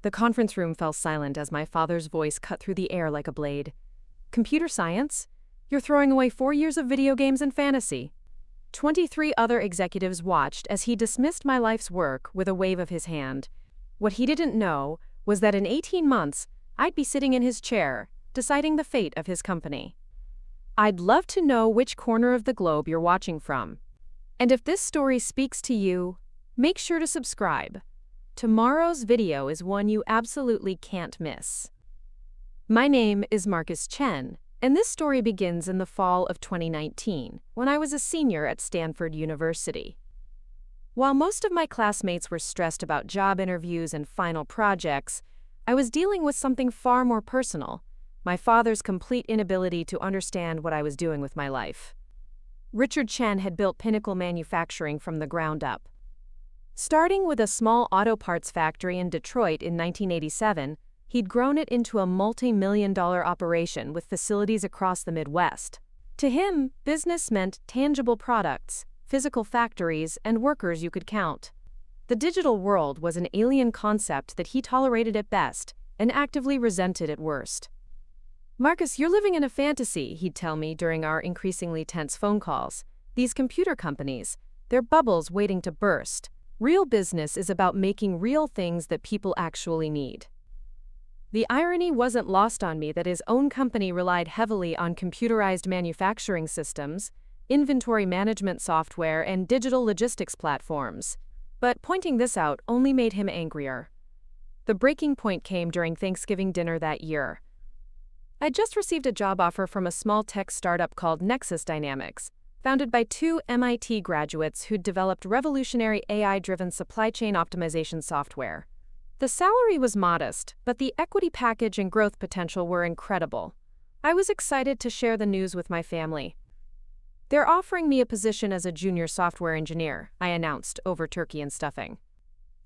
The conference room fell silent as my father's voice cut through the air like a blade. Computer science? You're throwing away 4 years of video games and fantasy. 23 other executives watched as he dismissed my life's work with a wave of his hand. What he didn't know was that in 18 months, I'd be sitting in his chair, deciding the fate of his company. I'd love to know which corner of the globe you're watching from. And if this story speaks to you, make sure to subscribe. Tomorrow's video is one you absolutely can't miss. My name is Marcus Chen, and this story begins in the fall of 2019, when I was a senior at Stanford University. While most of my classmates were stressed about job interviews and final projects, I was dealing with something far more personal: my father's complete inability to understand what I was doing with my life. Richard Chen had built Pinnacle Manufacturing from the ground up. Starting with a small auto parts factory in Detroit in 1987, he'd grown it into a multi-million-dollar operation with facilities across the Midwest. To him, business meant tangible products, physical factories, and workers you could count. The digital world was an alien concept that he tolerated at best and actively resented at worst. "Marcus, you're living in a fantasy," he'd tell me during our increasingly tense phone calls. "These computer companies, they're bubbles waiting to burst. Real business is about making real things that people actually need." The irony wasn't lost on me that his own company relied heavily on computerized manufacturing systems, inventory management software, and digital logistics platforms. But pointing this out only made him angrier. The breaking point came during Thanksgiving dinner that year. I'd just received a job offer from a small tech startup called Nexus Dynamics, founded by 2 MIT graduates who'd developed revolutionary AI-driven supply chain optimization software. The salary was modest, but the equity package and growth potential were incredible. I was excited to share the news with my family. "They're offering me a position as a junior software engineer," I announced over turkey and stuffing.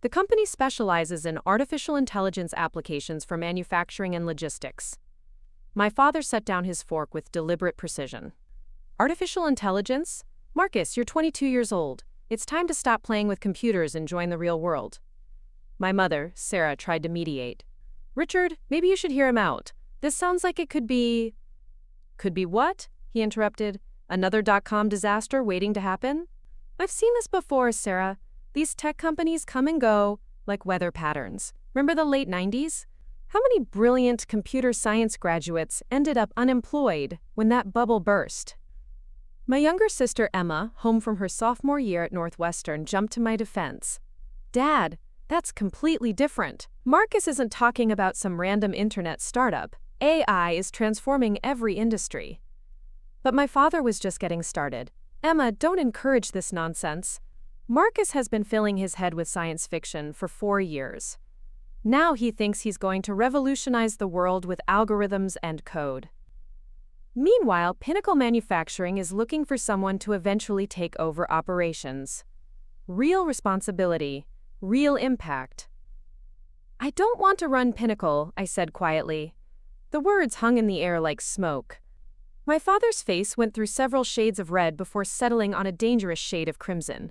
"The company specializes in artificial intelligence applications for manufacturing and logistics." My father set down his fork with deliberate precision. "Artificial intelligence? Marcus, you're 22 years old. It's time to stop playing with computers and join the real world." My mother, Sarah, tried to mediate. "Richard, maybe you should hear him out. This sounds like it could be—" "Could be what?" he interrupted. "Another .com disaster waiting to happen?" "I've seen this before, Sarah. These tech companies come and go, like weather patterns. Remember the late 90s? How many brilliant computer science graduates ended up unemployed when that bubble burst?" My younger sister Emma, home from her sophomore year at Northwestern, jumped to my defense. "Dad, that's completely different. Marcus isn't talking about some random internet startup. AI is transforming every industry." But my father was just getting started. "Emma, don't encourage this nonsense. Marcus has been filling his head with science fiction for 4 years. Now he thinks he's going to revolutionize the world with algorithms and code." Meanwhile, Pinnacle Manufacturing is looking for someone to eventually take over operations. Real responsibility, real impact. "I don't want to run Pinnacle," I said quietly. The words hung in the air like smoke. My father's face went through several shades of red before settling on a dangerous shade of crimson.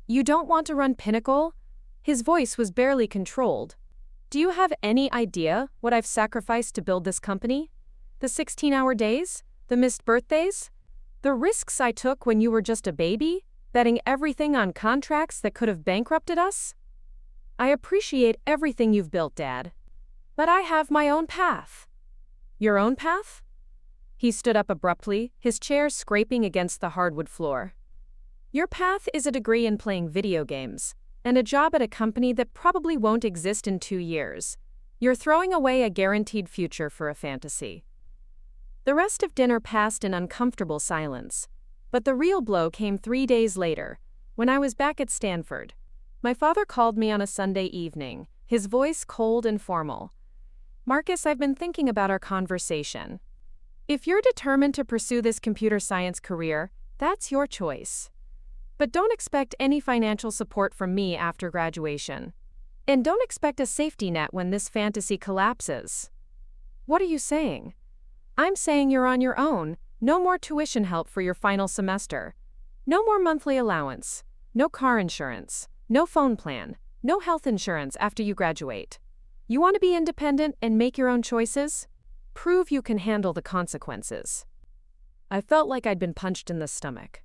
"You don't want to run Pinnacle?" His voice was barely controlled. "Do you have any idea what I've sacrificed to build this company? The 16-hour days? The missed birthdays? The risks I took when you were just a baby? Betting everything on contracts that could have bankrupted us? I appreciate everything you've built, Dad. But I have my own path." "Your own path?" He stood up abruptly, his chair scraping against the hardwood floor. "Your path is a degree in playing video games, and a job at a company that probably won't exist in 2 years. You're throwing away a guaranteed future for a fantasy." The rest of dinner passed in uncomfortable silence. But the real blow came 3 days later, when I was back at Stanford. My father called me on a Sunday evening, his voice cold and formal. "Marcus, I've been thinking about our conversation. If you're determined to pursue this computer science career, that's your choice. But don't expect any financial support from me after graduation. And don't expect a safety net when this fantasy collapses." "What are you saying?" "I'm saying you're on your own. No more tuition help for your final semester. No more monthly allowance. No car insurance. No phone plan. No health insurance after you graduate. You want to be independent and make your own choices? Prove you can handle the consequences. I felt like I'd been punched in the stomach.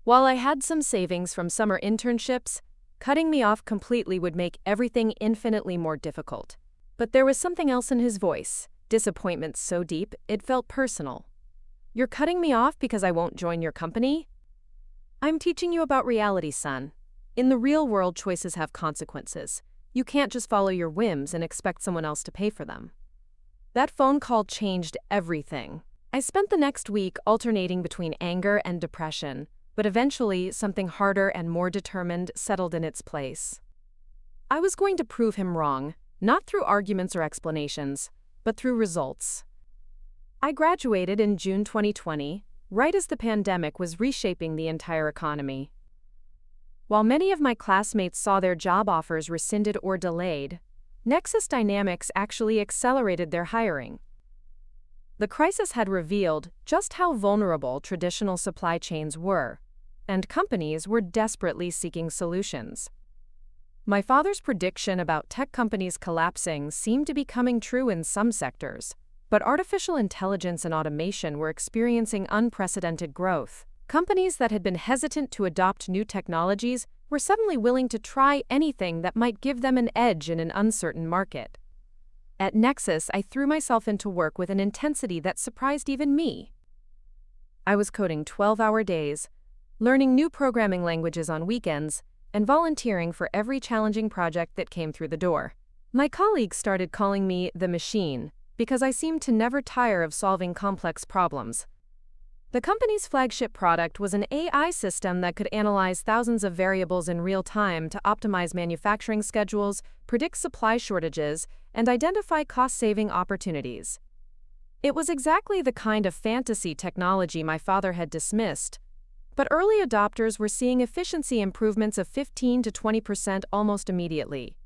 While I had some savings from summer internships, cutting me off completely would make everything infinitely more difficult. But there was something else in his voice, disappointment so deep it felt personal. You're cutting me off because I won't join your company? I'm teaching you about reality, son. In the real world, choices have consequences. You can't just follow your whims and expect someone else to pay for them. That phone call changed everything. I spent the next week alternating between anger and depression, but eventually something harder and more determined settled in its place. I was going to prove him wrong, not through arguments or explanations, but through results. I graduated in June 2020, right as the pandemic was reshaping the entire economy. While many of my classmates saw their job offers rescinded or delayed, Nexus Dynamics actually accelerated their hiring. The crisis had revealed just how vulnerable traditional supply chains were, and companies were desperately seeking solutions. My father's prediction about tech companies collapsing seemed to be coming true in some sectors, but artificial intelligence and automation were experiencing unprecedented growth. Companies that had been hesitant to adopt new technologies were suddenly willing to try anything that might give them an edge in an uncertain market. At Nexus, I threw myself into work with an intensity that surprised even me. I was coding 12-hour days, learning new programming languages on weekends, and volunteering for every challenging project that came through the door. My colleagues started calling me the machine because I seemed to never tire of solving complex problems. The company's flagship product was an AI system that could analyze thousands of variables in real time to optimize manufacturing schedules, predict supply shortages, and identify cost-saving opportunities. It was exactly the kind of fantasy technology my father had dismissed, but early adopters were seeing efficiency improvements of 15 to 20% almost immediately.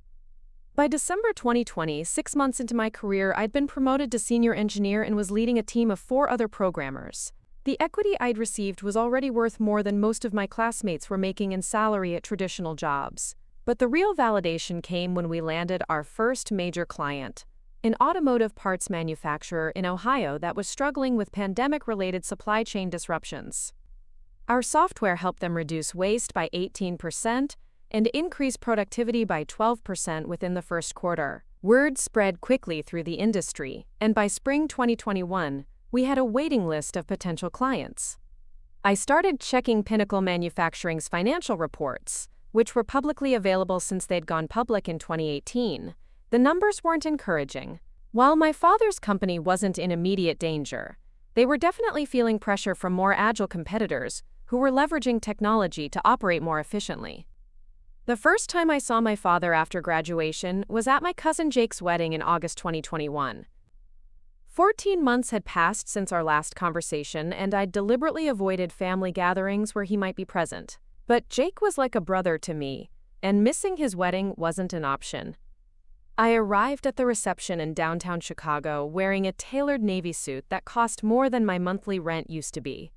By December 2020, 6 months into my career, I'd been promoted to senior engineer and was leading a team of 4 other programmers. The equity I'd received was already worth more than most of my classmates were making in salary at traditional jobs. But the real validation came when we landed our first major client, an automotive parts manufacturer in Ohio that was struggling with pandemic-related supply chain disruptions. Our software helped them reduce waste by 18% and increase productivity by 12% within the first quarter. Word spread quickly through the industry, and by spring 2021, we had a waiting list of potential clients. I started checking Pinnacle Manufacturing's financial reports, which were publicly available since they'd gone public in 2018. The numbers weren't encouraging. While my father's company wasn't in immediate danger, they were definitely feeling pressure from more agile competitors who were leveraging technology to operate more efficiently. The first time I saw my father after graduation was at my cousin Jake's wedding in August 2021. 14 months had passed since our last conversation, and I'd deliberately avoided family gatherings where he might be present. But Jake was like a brother to me, and missing his wedding wasn't an option. I arrived at the reception in downtown Chicago wearing a tailored navy suit that cost more than my monthly rent used to be.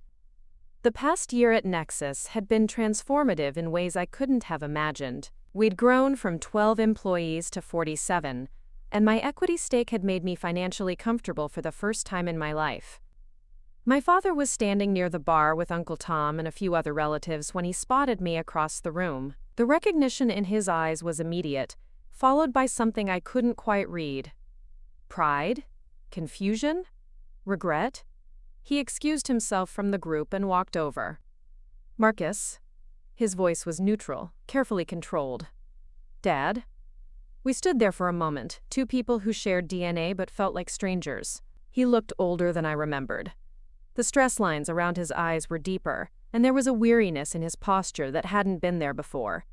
The past year at Nexus had been transformative in ways I couldn't have imagined. We'd grown from 12 employees to 47, and my equity stake had made me financially comfortable for the first time in my life. My father was standing near the bar with Uncle Tom and a few other relatives when he spotted me across the room. The recognition in his eyes was immediate, followed by something I couldn't quite read. Pride? Confusion? Regret? He excused himself from the group and walked over. "Marcus." His voice was neutral, carefully controlled. "Dad?" We stood there for a moment, 2 people who shared DNA but felt like strangers. He looked older than I remembered. The stress lines around his eyes were deeper, and there was a weariness in his posture that hadn't been there before.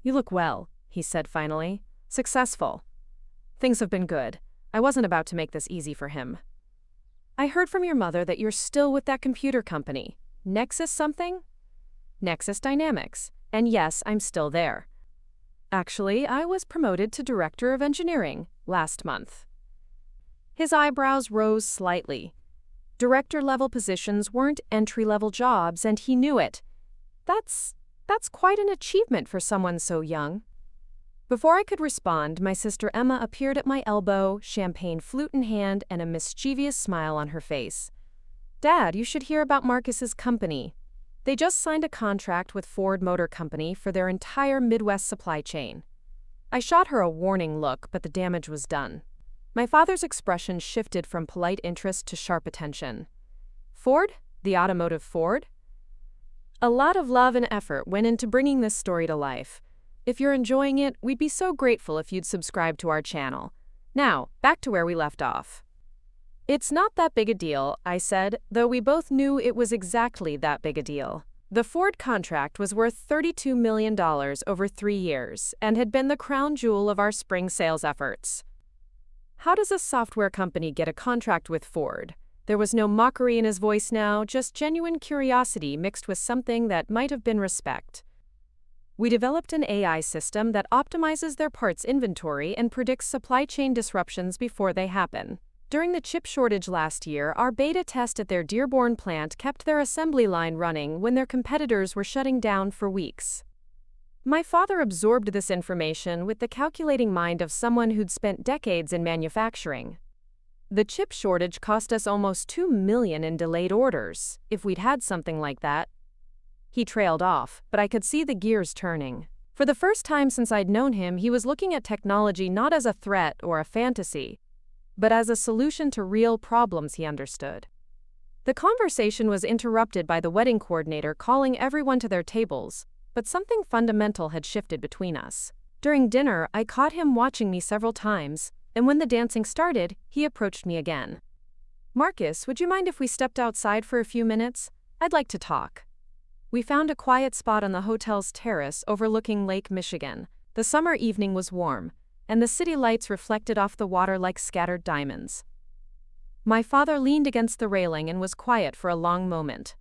"You look well," he said finally. "Successful. Things have been good. I wasn't about to make this easy for him." "I heard from your mother that you're still with that computer company. Nexus something?" "Nexus Dynamics. And yes, I'm still there. Actually, I was promoted to Director of Engineering last month." His eyebrows rose slightly. Director-level positions weren't entry-level jobs, and he knew it. That's quite an achievement for someone so young. Before I could respond, my sister Emma appeared at my elbow, champagne flute in hand and a mischievous smile on her face. "Dad, you should hear about Marcus's company. They just signed a contract with Ford Motor Company for their entire Midwest supply chain." I shot her a warning look, but the damage was done. My father's expression shifted from polite interest to sharp attention. "Ford? The automotive Ford?" A lot of love and effort went into bringing this story to life. If you're enjoying it, we'd be so grateful if you'd subscribe to our channel. Now, back to where we left off. "It's not that big a deal," I said, though we both knew it was exactly that big a deal. The Ford contract was worth $32 million over 3 years and had been the crown jewel of our spring sales efforts. "How does a software company get a contract with Ford?" There was no mockery in his voice now, just genuine curiosity mixed with something that might have been respect. "We developed an AI system that optimizes their parts inventory and predicts supply chain disruptions before they happen. During the chip shortage last year, our beta test at their Dearborn plant kept their assembly line running when their competitors were shutting down for weeks." My father absorbed this information with the calculating mind of someone who'd spent decades in manufacturing. "The chip shortage cost us almost $2 million in delayed orders, if we'd had something like that." He trailed off, but I could see the gears turning. For the first time since I'd known him, he was looking at technology not as a threat or a fantasy, but as a solution to real problems he understood. The conversation was interrupted by the wedding coordinator calling everyone to their tables, but something fundamental had shifted between us. During dinner, I caught him watching me several times, and when the dancing started, he approached me again. "Marcus, would you mind if we stepped outside for a few minutes? I'd like to talk." We found a quiet spot on the hotel's terrace overlooking Lake Michigan. The summer evening was warm, and the city lights reflected off the water like scattered diamonds. My father leaned against the railing and was quiet for a long moment.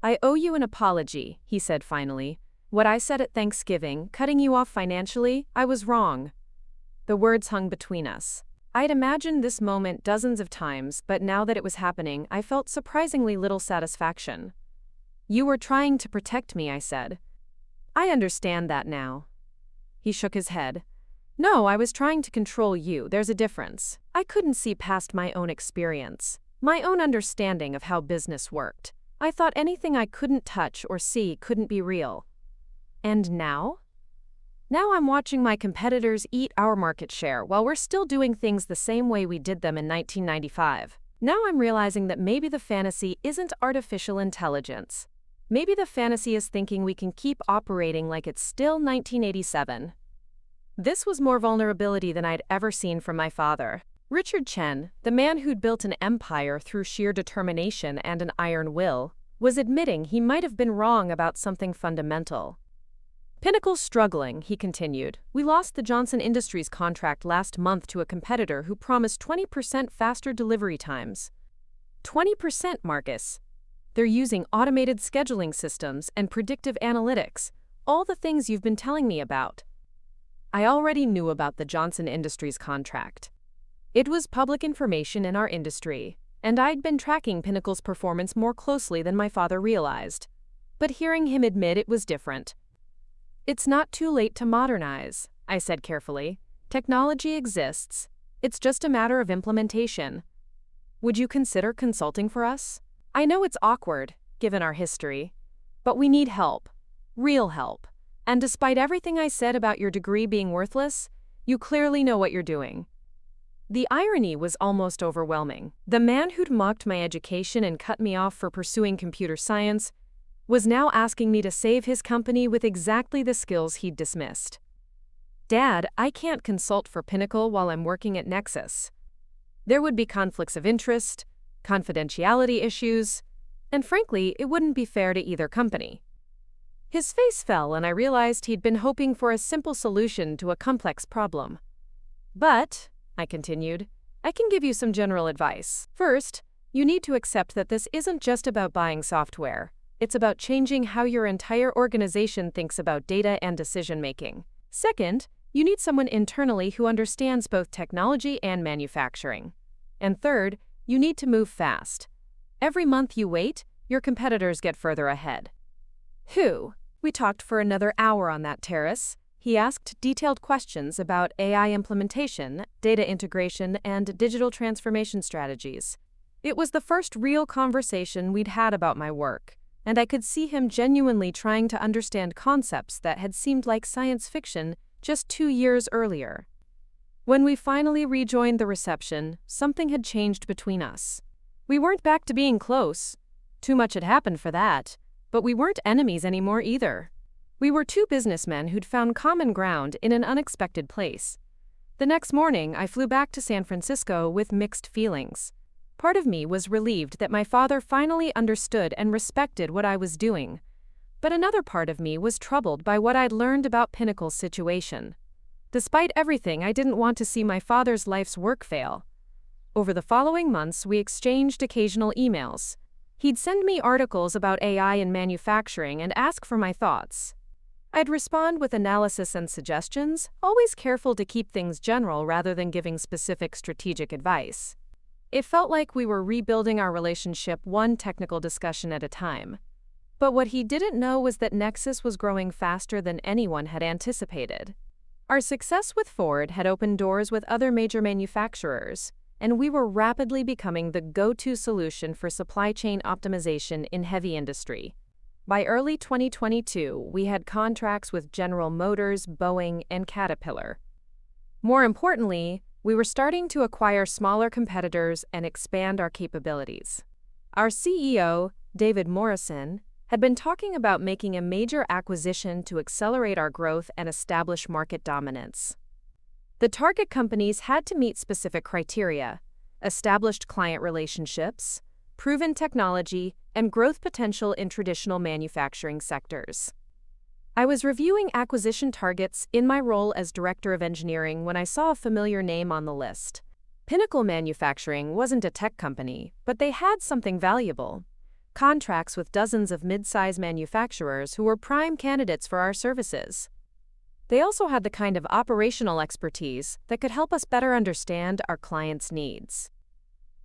"I owe you an apology," he said finally. "What I said at Thanksgiving, cutting you off financially, I was wrong." The words hung between us. I'd imagined this moment dozens of times, but now that it was happening, I felt surprisingly little satisfaction. "You were trying to protect me," I said. "I understand that now." He shook his head. "No, I was trying to control you. There's a difference. I couldn't see past my own experience, my own understanding of how business worked. I thought anything I couldn't touch or see couldn't be real. And now? Now I'm watching my competitors eat our market share while we're still doing things the same way we did them in 1995. Now I'm realizing that maybe the fantasy isn't artificial intelligence. Maybe the fantasy is thinking we can keep operating like it's still 1987. This was more vulnerability than I'd ever seen from my father. Richard Chen, the man who'd built an empire through sheer determination and an iron will, was admitting he might have been wrong about something fundamental. "Pinnacle's struggling," he continued. "We lost the Johnson Industries contract last month to a competitor who promised 20% faster delivery times." 20%, Marcus. They're using automated scheduling systems and predictive analytics, all the things you've been telling me about. I already knew about the Johnson Industries contract. It was public information in our industry, and I'd been tracking Pinnacle's performance more closely than my father realized. But hearing him admit it was different. "It's not too late to modernize," I said carefully. "Technology exists. It's just a matter of implementation. Would you consider consulting for us? I know it's awkward, given our history, but we need help. Real help. And despite everything I said about your degree being worthless, you clearly know what you're doing." The irony was almost overwhelming. The man who'd mocked my education and cut me off for pursuing computer science was now asking me to save his company with exactly the skills he'd dismissed. "Dad, I can't consult for Pinnacle while I'm working at Nexus. There would be conflicts of interest, confidentiality issues, and frankly, it wouldn't be fair to either company." His face fell and I realized he'd been hoping for a simple solution to a complex problem. "But," I continued, "I can give you some general advice. First, you need to accept that this isn't just about buying software. It's about changing how your entire organization thinks about data and decision-making. Second, you need someone internally who understands both technology and manufacturing. And third, you need to move fast. Every month you wait, your competitors get further ahead." We talked for another hour on that terrace, He asked detailed questions about AI implementation, data integration, and digital transformation strategies. It was the first real conversation we'd had about my work, and I could see him genuinely trying to understand concepts that had seemed like science fiction just 2 years earlier. When we finally rejoined the reception, something had changed between us. We weren't back to being close. Too much had happened for that, but we weren't enemies anymore either. We were two businessmen who'd found common ground in an unexpected place. The next morning, I flew back to San Francisco with mixed feelings. Part of me was relieved that my father finally understood and respected what I was doing, but another part of me was troubled by what I'd learned about Pinnacle's situation. Despite everything, I didn't want to see my father's life's work fail. Over the following months, we exchanged occasional emails. He'd send me articles about AI in manufacturing and ask for my thoughts. I'd respond with analysis and suggestions, always careful to keep things general rather than giving specific strategic advice. It felt like we were rebuilding our relationship one technical discussion at a time. But what he didn't know was that Nexus was growing faster than anyone had anticipated. Our success with Ford had opened doors with other major manufacturers, and we were rapidly becoming the go-to solution for supply chain optimization in heavy industry. By early 2022, we had contracts with General Motors, Boeing, and Caterpillar. More importantly, we were starting to acquire smaller competitors and expand our capabilities. Our CEO, David Morrison, had been talking about making a major acquisition to accelerate our growth and establish market dominance. The target companies had to meet specific criteria: established client relationships, proven technology, and growth potential in traditional manufacturing sectors. I was reviewing acquisition targets in my role as Director of Engineering when I saw a familiar name on the list. Pinnacle Manufacturing wasn't a tech company, but they had something valuable: contracts with dozens of mid-size manufacturers who were prime candidates for our services. They also had the kind of operational expertise that could help us better understand our clients' needs.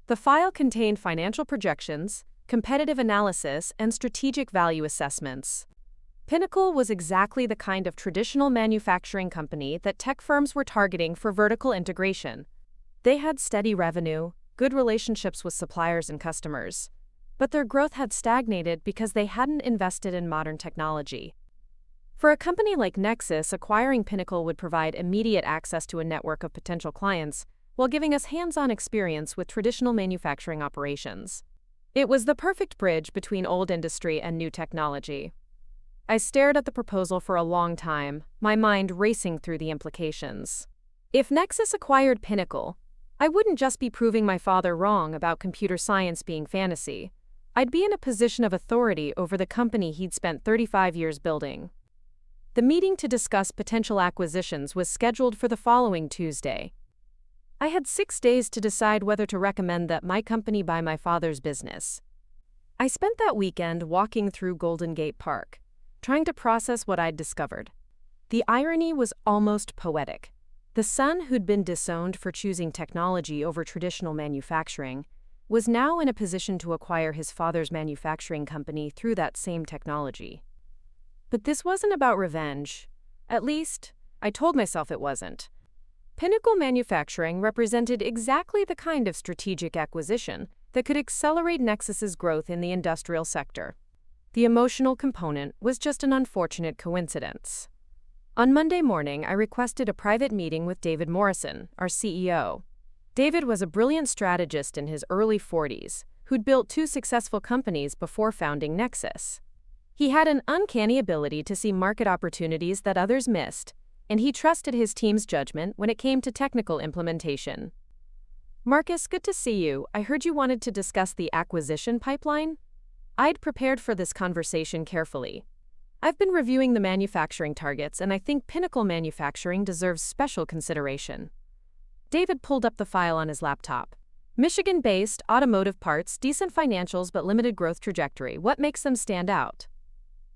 The file contained financial projections, competitive analysis, and strategic value assessments. Pinnacle was exactly the kind of traditional manufacturing company that tech firms were targeting for vertical integration. They had steady revenue, good relationships with suppliers and customers, but their growth had stagnated because they hadn't invested in modern technology. For a company like Nexus, acquiring Pinnacle would provide immediate access to a network of potential clients while giving us hands-on experience with traditional manufacturing operations. It was the perfect bridge between old industry and new technology. I stared at the proposal for a long time, my mind racing through the implications. If Nexus acquired Pinnacle, I wouldn't just be proving my father wrong about computer science being fantasy. I'd be in a position of authority over the company he'd spent 35 years building. The meeting to discuss potential acquisitions was scheduled for the following Tuesday. I had 6 days to decide whether to recommend that my company buy my father's business. I spent that weekend walking through Golden Gate Park, trying to process what I'd discovered. The irony was almost poetic. The son who'd been disowned for choosing technology over traditional manufacturing was now in a position to acquire his father's manufacturing company through that same technology. But this wasn't about revenge. At least, I told myself it wasn't. Pinnacle Manufacturing represented exactly the kind of strategic acquisition that could accelerate Nexus's growth in the industrial sector. The emotional component was just an unfortunate coincidence. On Monday morning, I requested a private meeting with David Morrison, our CEO. David was a brilliant strategist in his early 40s, who'd built 2 successful companies before founding Nexus. He had an uncanny ability to see market opportunities that others missed, and he trusted his team's judgment when it came to technical implementation. Marcus, good to see you. I heard you wanted to discuss the acquisition pipeline. I'd prepared for this conversation carefully. I've been reviewing the manufacturing targets, and I think Pinnacle Manufacturing deserves special consideration. David pulled up the file on his laptop. Michigan-based, automotive parts, decent financials but limited growth trajectory. What makes them stand out?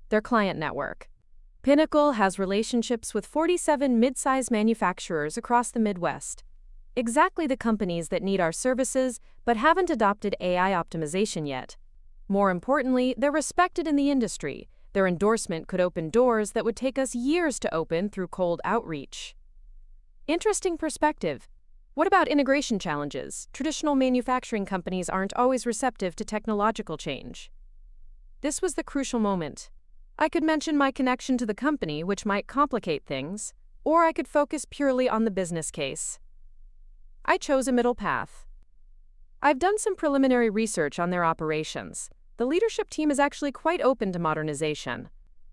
Their client network. Pinnacle has relationships with 47 mid-size manufacturers across the Midwest. Exactly the companies that need our services but haven't adopted AI optimization yet. More importantly, they're respected in the industry, Their endorsement could open doors that would take us years to open through cold outreach. Interesting perspective. What about integration challenges? Traditional manufacturing companies aren't always receptive to technological change. This was the crucial moment. I could mention my connection to the company, which might complicate things, or I could focus purely on the business case. I chose a middle path. I've done some preliminary research on their operations. The leadership team is actually quite open to modernization.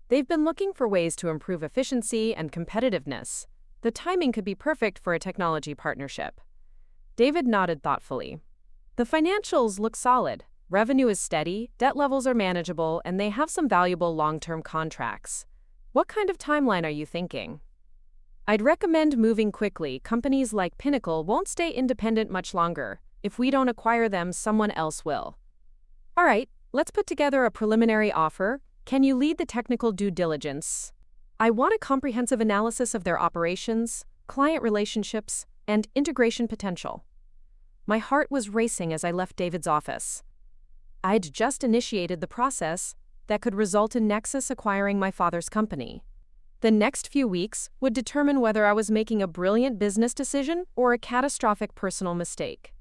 They've been looking for ways to improve efficiency and competitiveness. The timing could be perfect for a technology partnership. David nodded thoughtfully. The financials look solid. Revenue is steady, debt levels are manageable, and they have some valuable long-term contracts. What kind of timeline are you thinking? I'd recommend moving quickly. Companies like Pinnacle won't stay independent much longer. If we don't acquire them, someone else will. All right, let's put together a preliminary offer. Can you lead the technical due diligence? I want a comprehensive analysis of their operations, client relationships, and integration potential. My heart was racing as I left David's office. I'd just initiated the process that could result in Nexus acquiring my father's company. The next few weeks would determine whether I was making a brilliant business decision or a catastrophic personal mistake.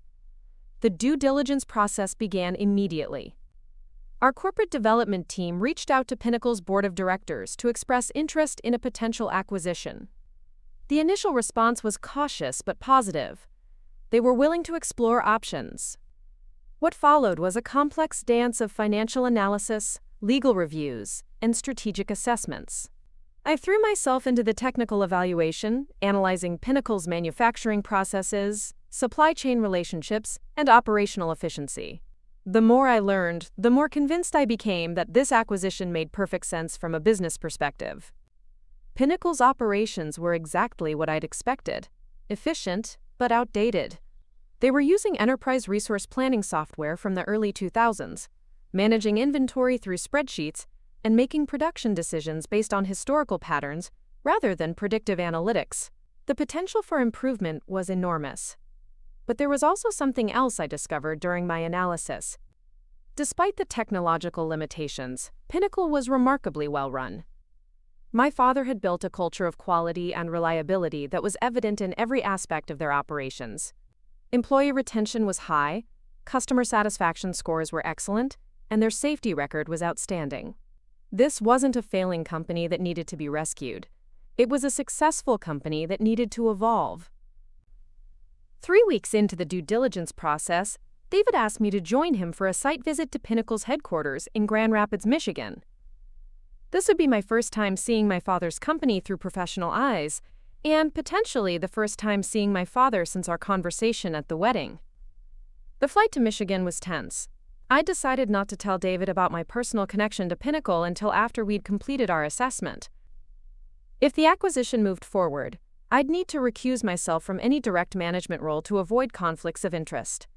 The due diligence process began immediately. Our corporate development team reached out to Pinnacle's board of directors to express interest in a potential acquisition. The initial response was cautious but positive. They were willing to explore options. What followed was a complex dance of financial analysis, legal reviews, and strategic assessments. I threw myself into the technical evaluation, analyzing Pinnacle's manufacturing processes, supply chain relationships, and operational efficiency. The more I learned, the more convinced I became that this acquisition made perfect sense from a business perspective. Pinnacle's operations were exactly what I'd expected: efficient, but outdated. They were using enterprise resource planning software from the early 2000s, managing inventory through spreadsheets, and making production decisions based on historical patterns rather than predictive analytics. The potential for improvement was enormous. But there was also something else I discovered during my analysis. Despite the technological limitations, Pinnacle was remarkably well run. My father had built a culture of quality and reliability that was evident in every aspect of their operations. Employee retention was high, customer satisfaction scores were excellent, and their safety record was outstanding. This wasn't a failing company that needed to be rescued. It was a successful company that needed to evolve. 3 weeks into the due diligence process, David asked me to join him for a site visit to Pinnacle's headquarters in Grand Rapids, Michigan. This would be my first time seeing my father's company through professional eyes, and potentially the first time seeing my father since our conversation at the wedding. The flight to Michigan was tense. I decided not to tell David about my personal connection to Pinnacle until after we'd completed our assessment. If the acquisition moved forward, I'd need to recuse myself from any direct management role to avoid conflicts of interest.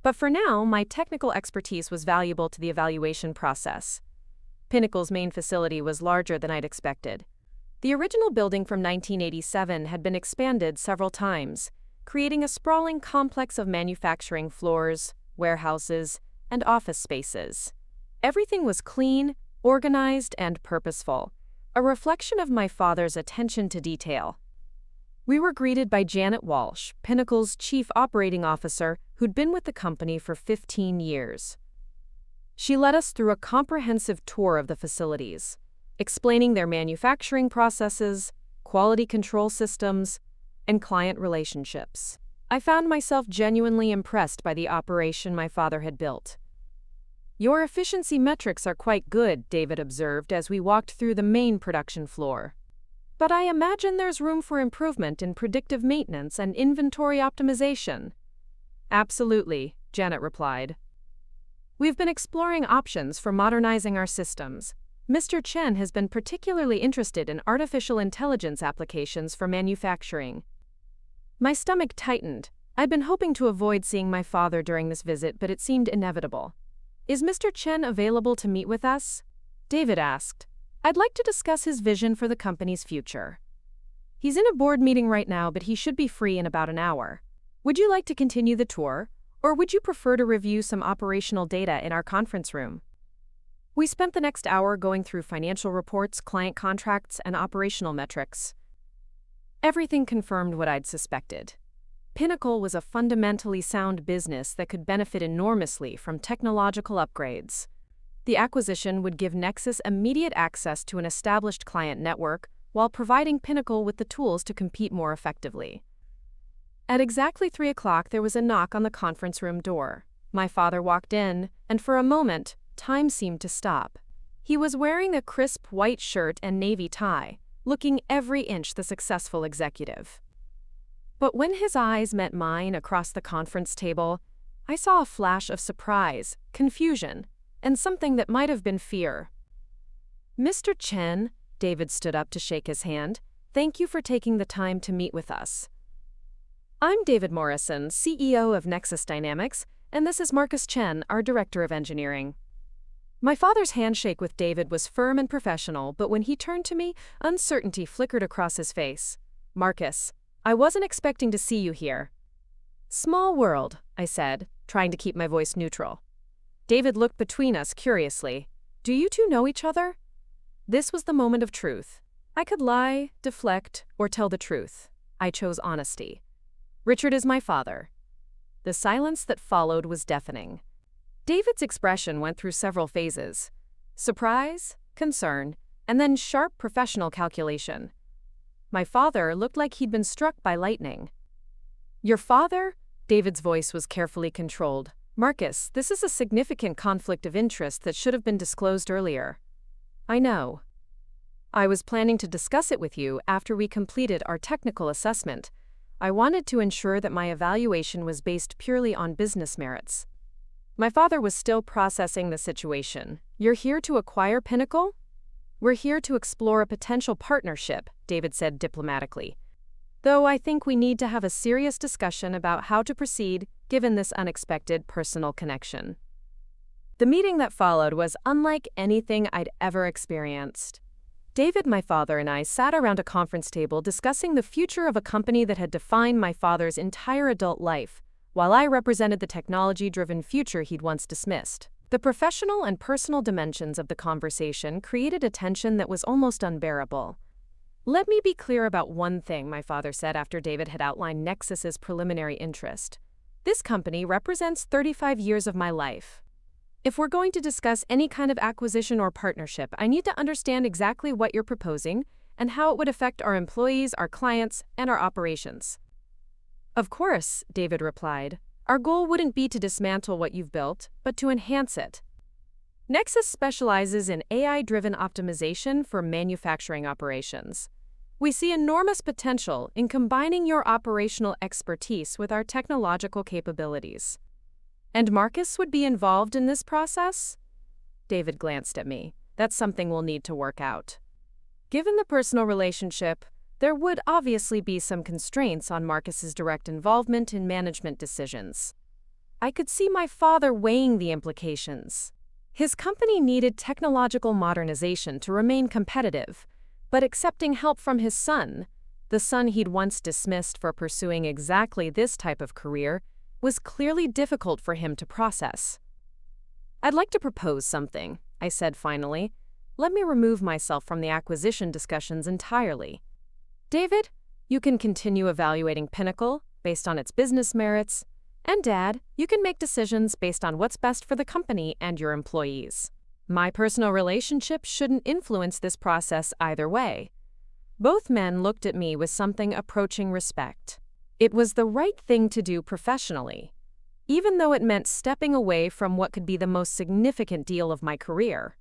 But for now, my technical expertise was valuable to the evaluation process. Pinnacle's main facility was larger than I'd expected. The original building from 1987 had been expanded several times, creating a sprawling complex of manufacturing floors, warehouses, and office spaces. Everything was clean, organized, and purposeful, a reflection of my father's attention to detail. We were greeted by Janet Walsh, Pinnacle's chief operating officer, who'd been with the company for 15 years. She led us through a comprehensive tour of the facilities, explaining their manufacturing processes, quality control systems, and client relationships. I found myself genuinely impressed by the operation my father had built. "Your efficiency metrics are quite good," David observed as we walked through the main production floor. "But I imagine there's room for improvement in predictive maintenance and inventory optimization." "Absolutely," Janet replied. "We've been exploring options for modernizing our systems. Mr. Chen has been particularly interested in artificial intelligence applications for manufacturing." My stomach tightened. I'd been hoping to avoid seeing my father during this visit, but it seemed inevitable. "Is Mr. Chen available to meet with us?" David asked. "I'd like to discuss his vision for the company's future." "He's in a board meeting right now, but he should be free in about an hour. Would you like to continue the tour, or would you prefer to review some operational data in our conference room?" We spent the next hour going through financial reports, client contracts, and operational metrics. Everything confirmed what I'd suspected. Pinnacle was a fundamentally sound business that could benefit enormously from technological upgrades. The acquisition would give Nexus immediate access to an established client network while providing Pinnacle with the tools to compete more effectively. At exactly 3 o'clock, there was a knock on the conference room door. My father walked in, and for a moment, time seemed to stop. He was wearing a crisp white shirt and navy tie, looking every inch the successful executive. But when his eyes met mine across the conference table, I saw a flash of surprise, confusion, and something that might have been fear. "Mr. Chen," David stood up to shake his hand, "thank you for taking the time to meet with us. I'm David Morrison, CEO of Nexus Dynamics, and this is Marcus Chen, our Director of Engineering." My father's handshake with David was firm and professional, but when he turned to me, uncertainty flickered across his face. "Marcus, I wasn't expecting to see you here." "Small world," I said, trying to keep my voice neutral. David looked between us curiously. "Do you two know each other?" This was the moment of truth. I could lie, deflect, or tell the truth. I chose honesty. "Richard is my father." The silence that followed was deafening. David's expression went through several phases: surprise, concern, and then sharp professional calculation. My father looked like he'd been struck by lightning. "Your father?" David's voice was carefully controlled. "Marcus, this is a significant conflict of interest that should have been disclosed earlier." "I know. I was planning to discuss it with you after we completed our technical assessment. I wanted to ensure that my evaluation was based purely on business merits." My father was still processing the situation. "You're here to acquire Pinnacle?" "We're here to explore a potential partnership," David said diplomatically. "Though I think we need to have a serious discussion about how to proceed, given this unexpected personal connection." The meeting that followed was unlike anything I'd ever experienced. David, my father, and I sat around a conference table discussing the future of a company that had defined my father's entire adult life, while I represented the technology-driven future he'd once dismissed. The professional and personal dimensions of the conversation created a tension that was almost unbearable. "Let me be clear about one thing," my father said after David had outlined Nexus's preliminary interest. "This company represents 35 years of my life. If we're going to discuss any kind of acquisition or partnership, I need to understand exactly what you're proposing and how it would affect our employees, our clients, and our operations." "Of course," David replied. "Our goal wouldn't be to dismantle what you've built, but to enhance it. Nexus specializes in AI-driven optimization for manufacturing operations. We see enormous potential in combining your operational expertise with our technological capabilities." "And Marcus would be involved in this process?" David glanced at me. "That's something we'll need to work out." Given the personal relationship, there would obviously be some constraints on Marcus's direct involvement in management decisions. I could see my father weighing the implications. His company needed technological modernization to remain competitive, but accepting help from his son, the son he'd once dismissed for pursuing exactly this type of career, was clearly difficult for him to process. "I'd like to propose something," I said finally. "Let me remove myself from the acquisition discussions entirely. David, you can continue evaluating Pinnacle based on its business merits, and Dad, you can make decisions based on what's best for the company and your employees. My personal relationship shouldn't influence this process either way." Both men looked at me with something approaching respect. It was the right thing to do professionally, even though it meant stepping away from what could be the most significant deal of my career.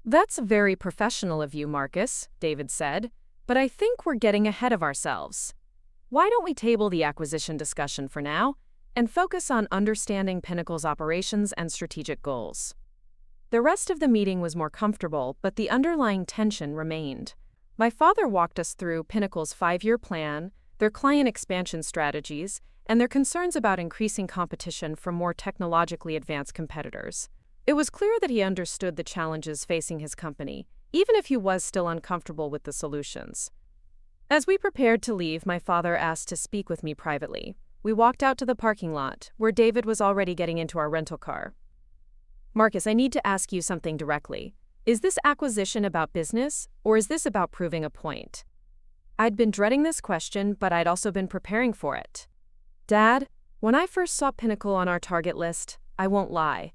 "That's very professional of you, Marcus," David said, "but I think we're getting ahead of ourselves. Why don't we table the acquisition discussion for now and focus on understanding Pinnacle's operations and strategic goals?" The rest of the meeting was more comfortable, but the underlying tension remained. My father walked us through Pinnacle's 5-year plan, their client expansion strategies, and their concerns about increasing competition from more technologically advanced competitors. It was clear that he understood the challenges facing his company, even if he was still uncomfortable with the solutions. As we prepared to leave, my father asked to speak with me privately. We walked out to the parking lot, where David was already getting into our rental car. Marcus, I need to ask you something directly. Is this acquisition about business, or is this about proving a point? I'd been dreading this question, but I'd also been preparing for it. Dad, when I first saw Pinnacle on our target list, I won't lie.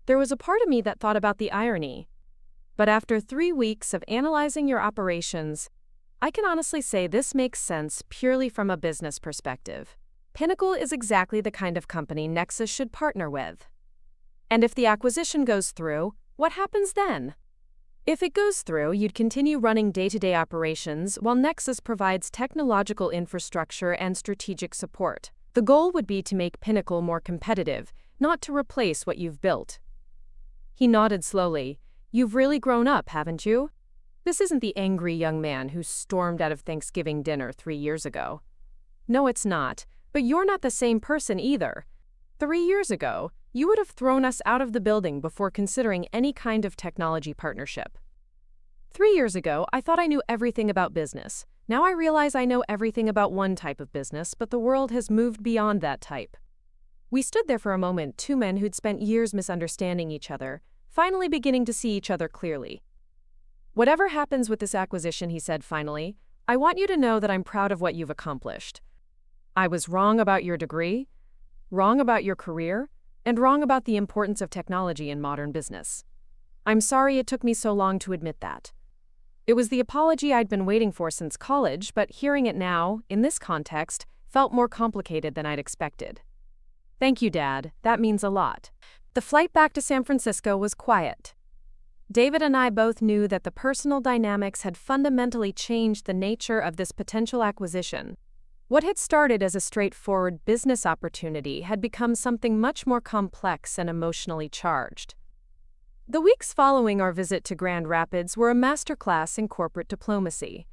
There was a part of me that thought about the irony. But after 3 weeks of analyzing your operations, I can honestly say this makes sense purely from a business perspective. Pinnacle is exactly the kind of company Nexus should partner with. And if the acquisition goes through, what happens then? If it goes through, you'd continue running day-to-day operations while Nexus provides technological infrastructure and strategic support. The goal would be to make Pinnacle more competitive, not to replace what you've built. He nodded slowly. You've really grown up, haven't you? This isn't the angry young man who stormed out of Thanksgiving dinner 3 years ago. No, it's not. But you're not the same person either. 3 years ago, you would have thrown us out of the building before considering any kind of technology partnership. 3 years ago, I thought I knew everything about business. Now I realize I know everything about one type of business, but the world has moved beyond that type. We stood there for a moment, two men who'd spent years misunderstanding each other, finally beginning to see each other clearly. Whatever happens with this acquisition, he said finally, I want you to know that I'm proud of what you've accomplished. I was wrong about your degree, wrong about your career, and wrong about the importance of technology in modern business. I'm sorry it took me so long to admit that. It was the apology I'd been waiting for since college, but hearing it now, in this context, felt more complicated than I'd expected. Thank you, Dad. That means a lot. The flight back to San Francisco was quiet. David and I both knew that the personal dynamics had fundamentally changed the nature of this potential acquisition. What had started as a straightforward business opportunity had become something much more complex and emotionally charged. The weeks following our visit to Grand Rapids were a masterclass in corporate diplomacy.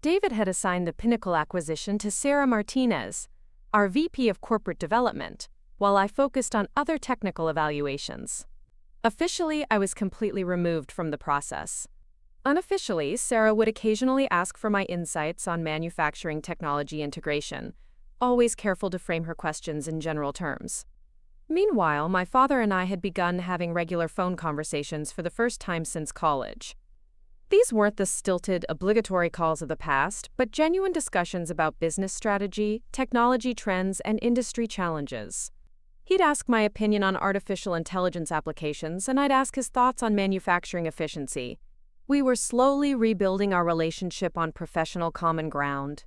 David had assigned the Pinnacle acquisition to Sarah Martinez, our VP of Corporate Development, while I focused on other technical evaluations. Officially, I was completely removed from the process. Unofficially, Sarah would occasionally ask for my insights on manufacturing technology integration, always careful to frame her questions in general terms. Meanwhile, my father and I had begun having regular phone conversations for the first time since college. These weren't the stilted, obligatory calls of the past, but genuine discussions about business strategy, technology trends, and industry challenges. He'd ask my opinion on artificial intelligence applications, and I'd ask his thoughts on manufacturing efficiency. We were slowly rebuilding our relationship on professional common ground.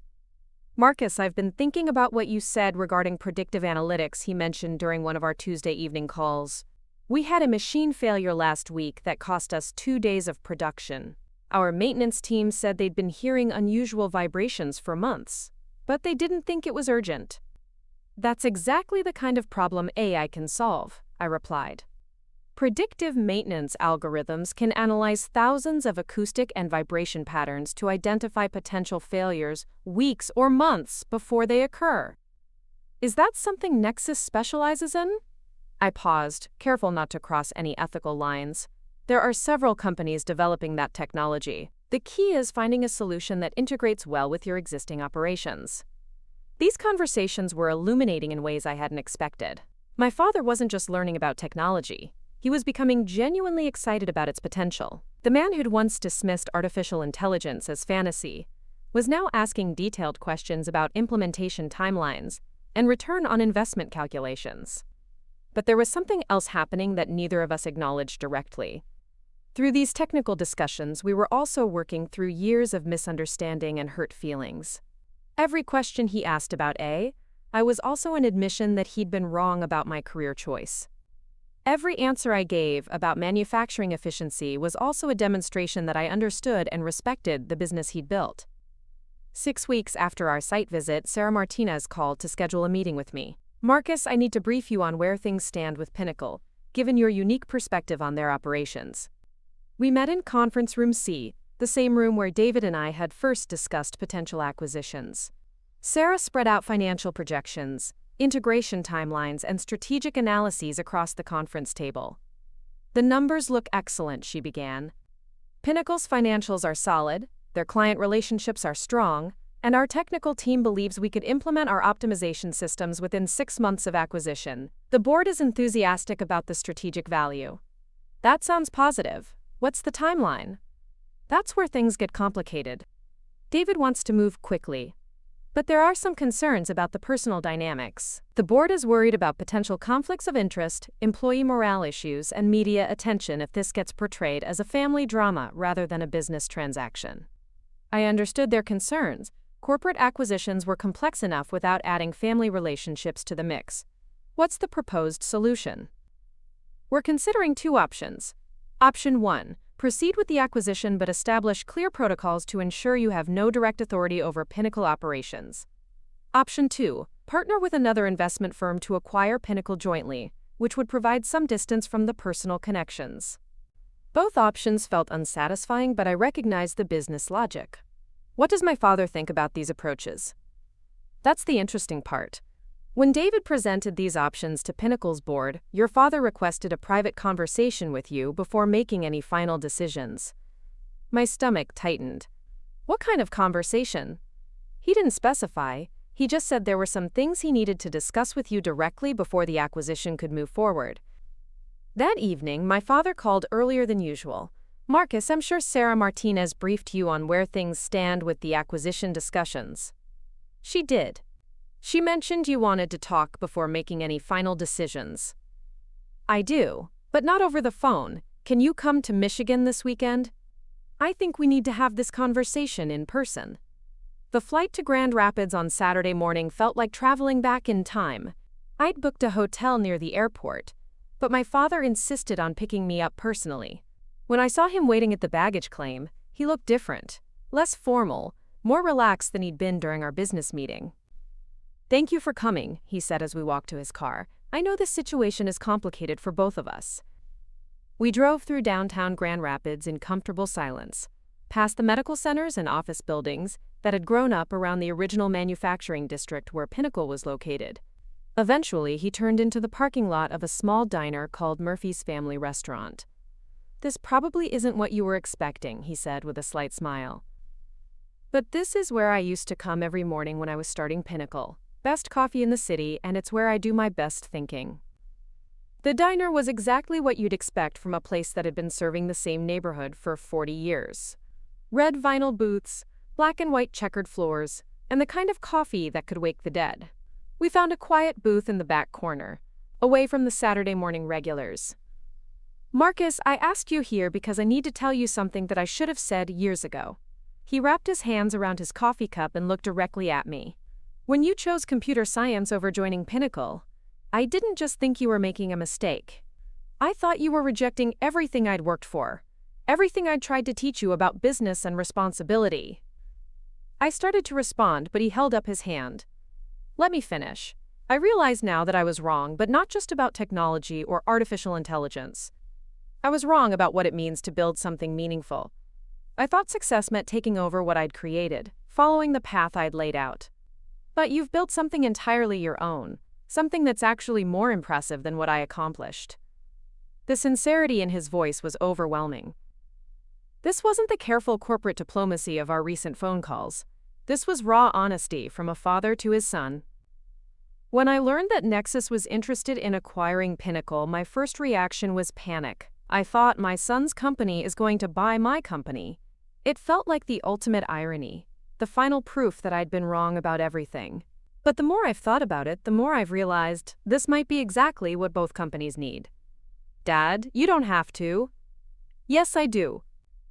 Marcus, I've been thinking about what you said regarding predictive analytics, he mentioned during one of our Tuesday evening calls. We had a machine failure last week that cost us 2 days of production. Our maintenance team said they'd been hearing unusual vibrations for months, but they didn't think it was urgent. That's exactly the kind of problem AI can solve, I replied. Predictive maintenance algorithms can analyze thousands of acoustic and vibration patterns to identify potential failures weeks or months before they occur. Is that something Nexus specializes in? I paused, careful not to cross any ethical lines. There are several companies developing that technology. The key is finding a solution that integrates well with your existing operations. These conversations were illuminating in ways I hadn't expected. My father wasn't just learning about technology. He was becoming genuinely excited about its potential. The man who'd once dismissed artificial intelligence as fantasy was now asking detailed questions about implementation timelines and return on investment calculations. But there was something else happening that neither of us acknowledged directly. Through these technical discussions, we were also working through years of misunderstanding and hurt feelings. Every question he asked about I was also an admission that he'd been wrong about my career choice. Every answer I gave about manufacturing efficiency was also a demonstration that I understood and respected the business he'd built. 6 weeks after our site visit, Sarah Martinez called to schedule a meeting with me. Marcus, I need to brief you on where things stand with Pinnacle, given your unique perspective on their operations. We met in Conference Room C, the same room where David and I had first discussed potential acquisitions. Sarah spread out financial projections, integration timelines, and strategic analyses across the conference table. The numbers look excellent, she began. Pinnacle's financials are solid, their client relationships are strong, and our technical team believes we could implement our optimization systems within 6 months of acquisition. The board is enthusiastic about the strategic value. That sounds positive. What's the timeline? That's where things get complicated. David wants to move quickly, but there are some concerns about the personal dynamics. The board is worried about potential conflicts of interest, employee morale issues, and media attention if this gets portrayed as a family drama rather than a business transaction. I understood their concerns. Corporate acquisitions were complex enough without adding family relationships to the mix. What's the proposed solution? We're considering 2 options. Option 1. Proceed with the acquisition but establish clear protocols to ensure you have no direct authority over Pinnacle operations. Option 2. Partner with another investment firm to acquire Pinnacle jointly, which would provide some distance from the personal connections. Both options felt unsatisfying, but I recognized the business logic. What does my father think about these approaches? That's the interesting part. When David presented these options to Pinnacle's board, your father requested a private conversation with you before making any final decisions. My stomach tightened. What kind of conversation? He didn't specify. He just said there were some things he needed to discuss with you directly before the acquisition could move forward. That evening, my father called earlier than usual. Marcus, I'm sure Sarah Martinez briefed you on where things stand with the acquisition discussions. She did. She mentioned you wanted to talk before making any final decisions. I do, but not over the phone. Can you come to Michigan this weekend? I think we need to have this conversation in person. The flight to Grand Rapids on Saturday morning felt like traveling back in time. I'd booked a hotel near the airport, but my father insisted on picking me up personally. When I saw him waiting at the baggage claim, he looked different, less formal, more relaxed than he'd been during our business meeting. Thank you for coming, he said as we walked to his car. I know this situation is complicated for both of us. We drove through downtown Grand Rapids in comfortable silence, past the medical centers and office buildings that had grown up around the original manufacturing district where Pinnacle was located. Eventually, he turned into the parking lot of a small diner called Murphy's Family Restaurant. This probably isn't what you were expecting, he said with a slight smile. But this is where I used to come every morning when I was starting Pinnacle. Best coffee in the city, and it's where I do my best thinking. The diner was exactly what you'd expect from a place that had been serving the same neighborhood for 40 years. Red vinyl booths, black and white checkered floors, and the kind of coffee that could wake the dead. We found a quiet booth in the back corner, away from the Saturday morning regulars. Marcus, I asked you here because I need to tell you something that I should have said years ago. He wrapped his hands around his coffee cup and looked directly at me. When you chose computer science over joining Pinnacle, I didn't just think you were making a mistake. I thought you were rejecting everything I'd worked for, everything I'd tried to teach you about business and responsibility. I started to respond, but he held up his hand. Let me finish. I realize now that I was wrong, but not just about technology or artificial intelligence. I was wrong about what it means to build something meaningful. I thought success meant taking over what I'd created, following the path I'd laid out. But you've built something entirely your own, something that's actually more impressive than what I accomplished. The sincerity in his voice was overwhelming. This wasn't the careful corporate diplomacy of our recent phone calls. This was raw honesty from a father to his son. When I learned that Nexus was interested in acquiring Pinnacle, my first reaction was panic. I thought my son's company is going to buy my company. It felt like the ultimate irony, the final proof that I'd been wrong about everything. But the more I've thought about it, the more I've realized this might be exactly what both companies need. Dad, you don't have to. Yes, I do.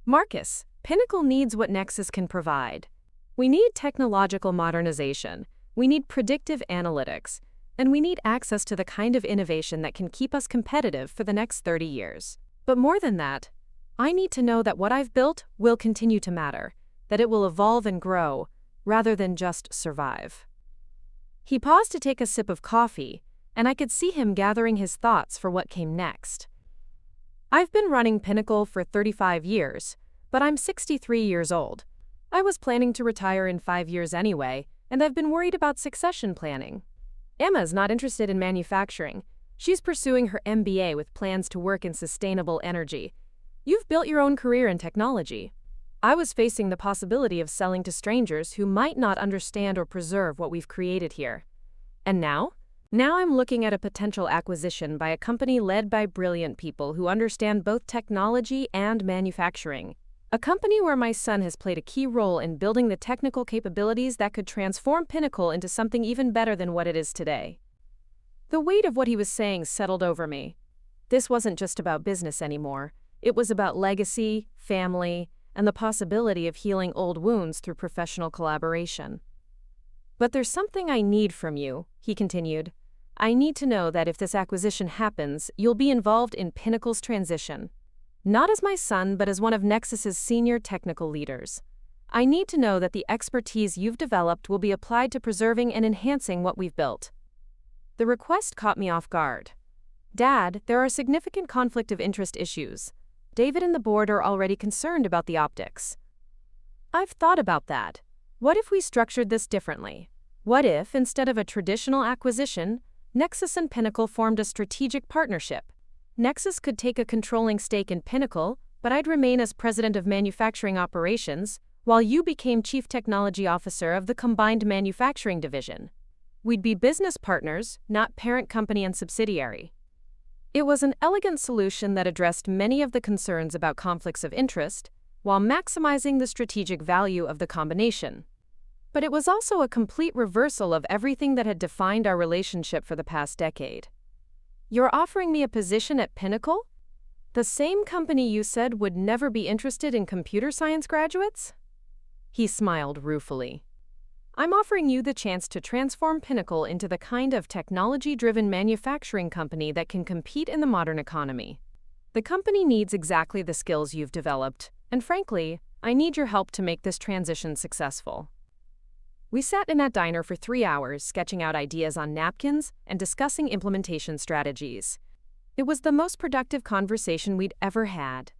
Marcus, Pinnacle needs what Nexus can provide. We need technological modernization, we need predictive analytics, and we need access to the kind of innovation that can keep us competitive for the next 30 years. But more than that, I need to know that what I've built will continue to matter, that it will evolve and grow, rather than just survive. He paused to take a sip of coffee, and I could see him gathering his thoughts for what came next. I've been running Pinnacle for 35 years, but I'm 63 years old. I was planning to retire in 5 years anyway, and I've been worried about succession planning. Emma's not interested in manufacturing. She's pursuing her MBA with plans to work in sustainable energy. You've built your own career in technology. I was facing the possibility of selling to strangers who might not understand or preserve what we've created here. And now? Now I'm looking at a potential acquisition by a company led by brilliant people who understand both technology and manufacturing. A company where my son has played a key role in building the technical capabilities that could transform Pinnacle into something even better than what it is today. The weight of what he was saying settled over me. This wasn't just about business anymore. It was about legacy, family, and the possibility of healing old wounds through professional collaboration. But there's something I need from you, he continued. I need to know that if this acquisition happens, you'll be involved in Pinnacle's transition. Not as my son, but as one of Nexus's senior technical leaders. I need to know that the expertise you've developed will be applied to preserving and enhancing what we've built. The request caught me off guard. Dad, there are significant conflict of interest issues. David and the board are already concerned about the optics. I've thought about that. What if we structured this differently? What if, instead of a traditional acquisition, Nexus and Pinnacle formed a strategic partnership? Nexus could take a controlling stake in Pinnacle, but I'd remain as president of manufacturing operations, while you became chief technology officer of the combined manufacturing division. We'd be business partners, not parent company and subsidiary. It was an elegant solution that addressed many of the concerns about conflicts of interest, while maximizing the strategic value of the combination. But it was also a complete reversal of everything that had defined our relationship for the past decade. You're offering me a position at Pinnacle? The same company you said would never be interested in computer science graduates? He smiled ruefully. I'm offering you the chance to transform Pinnacle into the kind of technology-driven manufacturing company that can compete in the modern economy. The company needs exactly the skills you've developed, and frankly, I need your help to make this transition successful. We sat in that diner for 3 hours, sketching out ideas on napkins and discussing implementation strategies. It was the most productive conversation we'd ever had,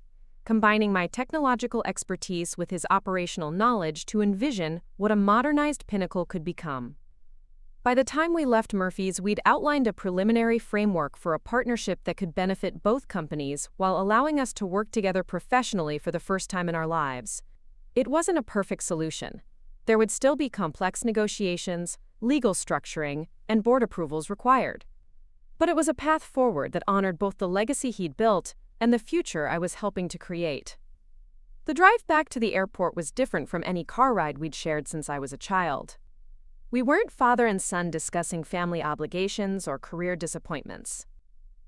combining my technological expertise with his operational knowledge to envision what a modernized Pinnacle could become. By the time we left Murphy's, we'd outlined a preliminary framework for a partnership that could benefit both companies while allowing us to work together professionally for the first time in our lives. It wasn't a perfect solution. There would still be complex negotiations, legal structuring, and board approvals required. But it was a path forward that honored both the legacy he'd built and the future I was helping to create. The drive back to the airport was different from any car ride we'd shared since I was a child. We weren't father and son discussing family obligations or career disappointments.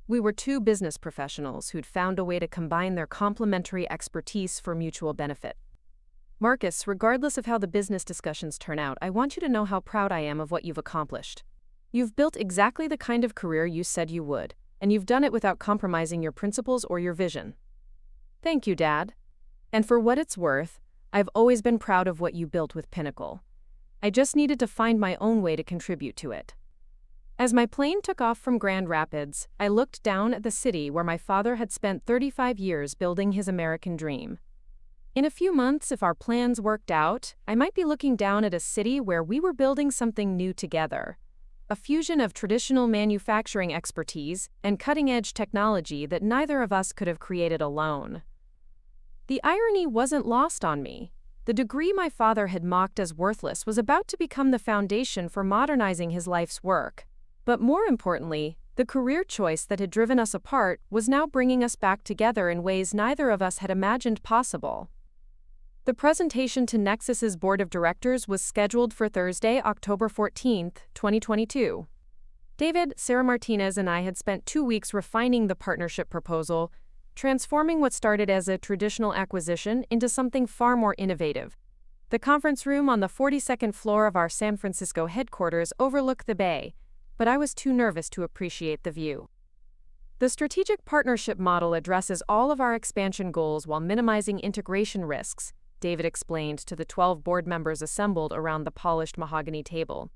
We were two business professionals who'd found a way to combine their complementary expertise for mutual benefit. Marcus, regardless of how the business discussions turn out, I want you to know how proud I am of what you've accomplished. You've built exactly the kind of career you said you would, and you've done it without compromising your principles or your vision. Thank you, Dad. And for what it's worth, I've always been proud of what you built with Pinnacle. I just needed to find my own way to contribute to it. As my plane took off from Grand Rapids, I looked down at the city where my father had spent 35 years building his American dream. In a few months, if our plans worked out, I might be looking down at a city where we were building something new together. A fusion of traditional manufacturing expertise and cutting-edge technology that neither of us could have created alone. The irony wasn't lost on me. The degree my father had mocked as worthless was about to become the foundation for modernizing his life's work. But more importantly, the career choice that had driven us apart was now bringing us back together in ways neither of us had imagined possible. The presentation to Nexus's board of directors was scheduled for Thursday, October 14, 2022. David, Sarah Martinez, and I had spent 2 weeks refining the partnership proposal, transforming what started as a traditional acquisition into something far more innovative. The conference room on the 42nd floor of our San Francisco headquarters overlooked the bay, but I was too nervous to appreciate the view. The strategic partnership model addresses all of our expansion goals while minimizing integration risks, David explained to the 12 board members assembled around the polished mahogany table.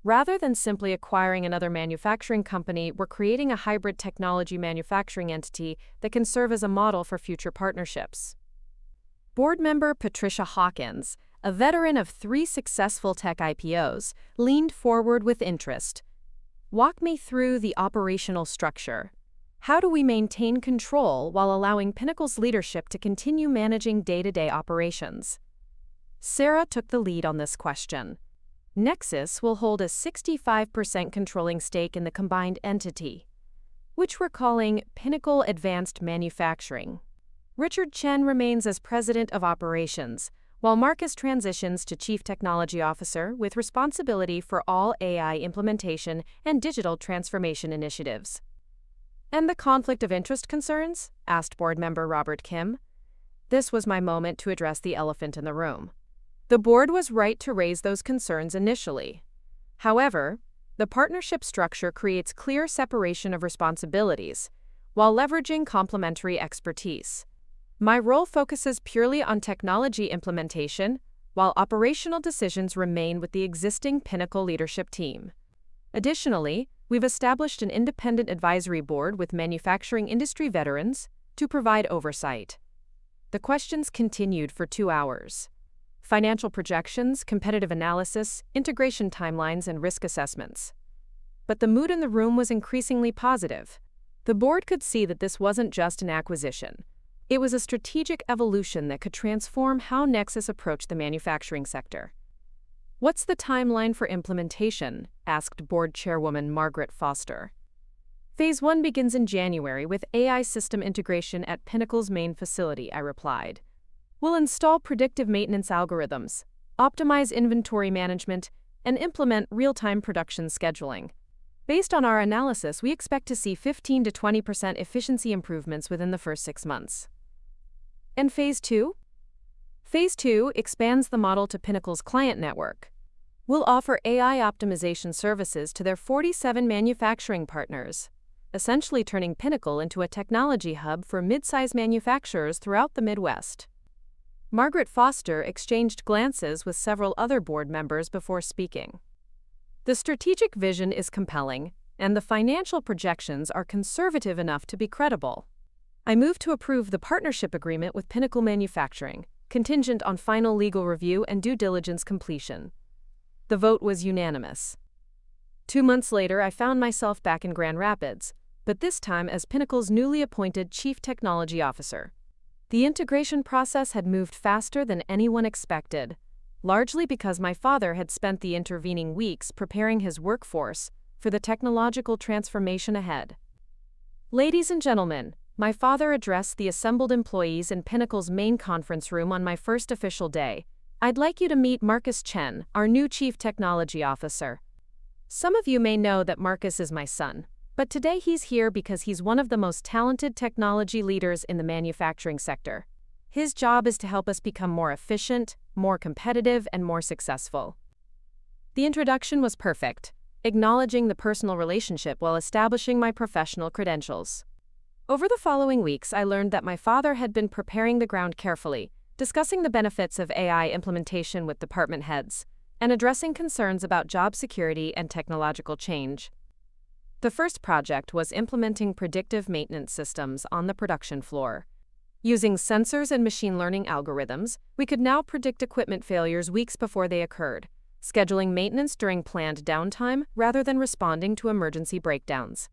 Rather than simply acquiring another manufacturing company, we're creating a hybrid technology manufacturing entity that can serve as a model for future partnerships. Board member Patricia Hawkins, a veteran of 3 successful tech IPOs, leaned forward with interest. Walk me through the operational structure. How do we maintain control while allowing Pinnacle's leadership to continue managing day-to-day operations? Sarah took the lead on this question. Nexus will hold a 65% controlling stake in the combined entity, which we're calling Pinnacle Advanced Manufacturing. Richard Chen remains as President of Operations, while Marcus transitions to Chief Technology Officer with responsibility for all AI implementation and digital transformation initiatives. And the conflict of interest concerns? Asked board member Robert Kim. This was my moment to address the elephant in the room. The board was right to raise those concerns initially. However, the partnership structure creates clear separation of responsibilities while leveraging complementary expertise. My role focuses purely on technology implementation, while operational decisions remain with the existing Pinnacle leadership team. Additionally, we've established an independent advisory board with manufacturing industry veterans to provide oversight. The questions continued for 2 hours. Financial projections, competitive analysis, integration timelines, and risk assessments. But the mood in the room was increasingly positive. The board could see that this wasn't just an acquisition. It was a strategic evolution that could transform how Nexus approached the manufacturing sector. "What's the timeline for implementation?" asked board chairwoman Margaret Foster. "Phase 1 begins in January with AI system integration at Pinnacle's main facility," I replied. "We'll install predictive maintenance algorithms, optimize inventory management, and implement real-time production scheduling. Based on our analysis, we expect to see 15 to 20% efficiency improvements within the first 6 months." And Phase 2? Phase 2 expands the model to Pinnacle's client network. We'll offer AI optimization services to their 47 manufacturing partners, essentially turning Pinnacle into a technology hub for mid-size manufacturers throughout the Midwest. Margaret Foster exchanged glances with several other board members before speaking. The strategic vision is compelling, and the financial projections are conservative enough to be credible. I move to approve the partnership agreement with Pinnacle Manufacturing, contingent on final legal review and due diligence completion. The vote was unanimous. 2 months later, I found myself back in Grand Rapids, but this time as Pinnacle's newly appointed Chief Technology Officer. The integration process had moved faster than anyone expected, largely because my father had spent the intervening weeks preparing his workforce for the technological transformation ahead. "Ladies and gentlemen," my father addressed the assembled employees in Pinnacle's main conference room on my first official day. "I'd like you to meet Marcus Chen, our new Chief Technology Officer. Some of you may know that Marcus is my son, but today he's here because he's one of the most talented technology leaders in the manufacturing sector. His job is to help us become more efficient, more competitive, and more successful." The introduction was perfect, acknowledging the personal relationship while establishing my professional credentials. Over the following weeks, I learned that my father had been preparing the ground carefully, discussing the benefits of AI implementation with department heads, and addressing concerns about job security and technological change. The first project was implementing predictive maintenance systems on the production floor. Using sensors and machine learning algorithms, we could now predict equipment failures weeks before they occurred, scheduling maintenance during planned downtime rather than responding to emergency breakdowns.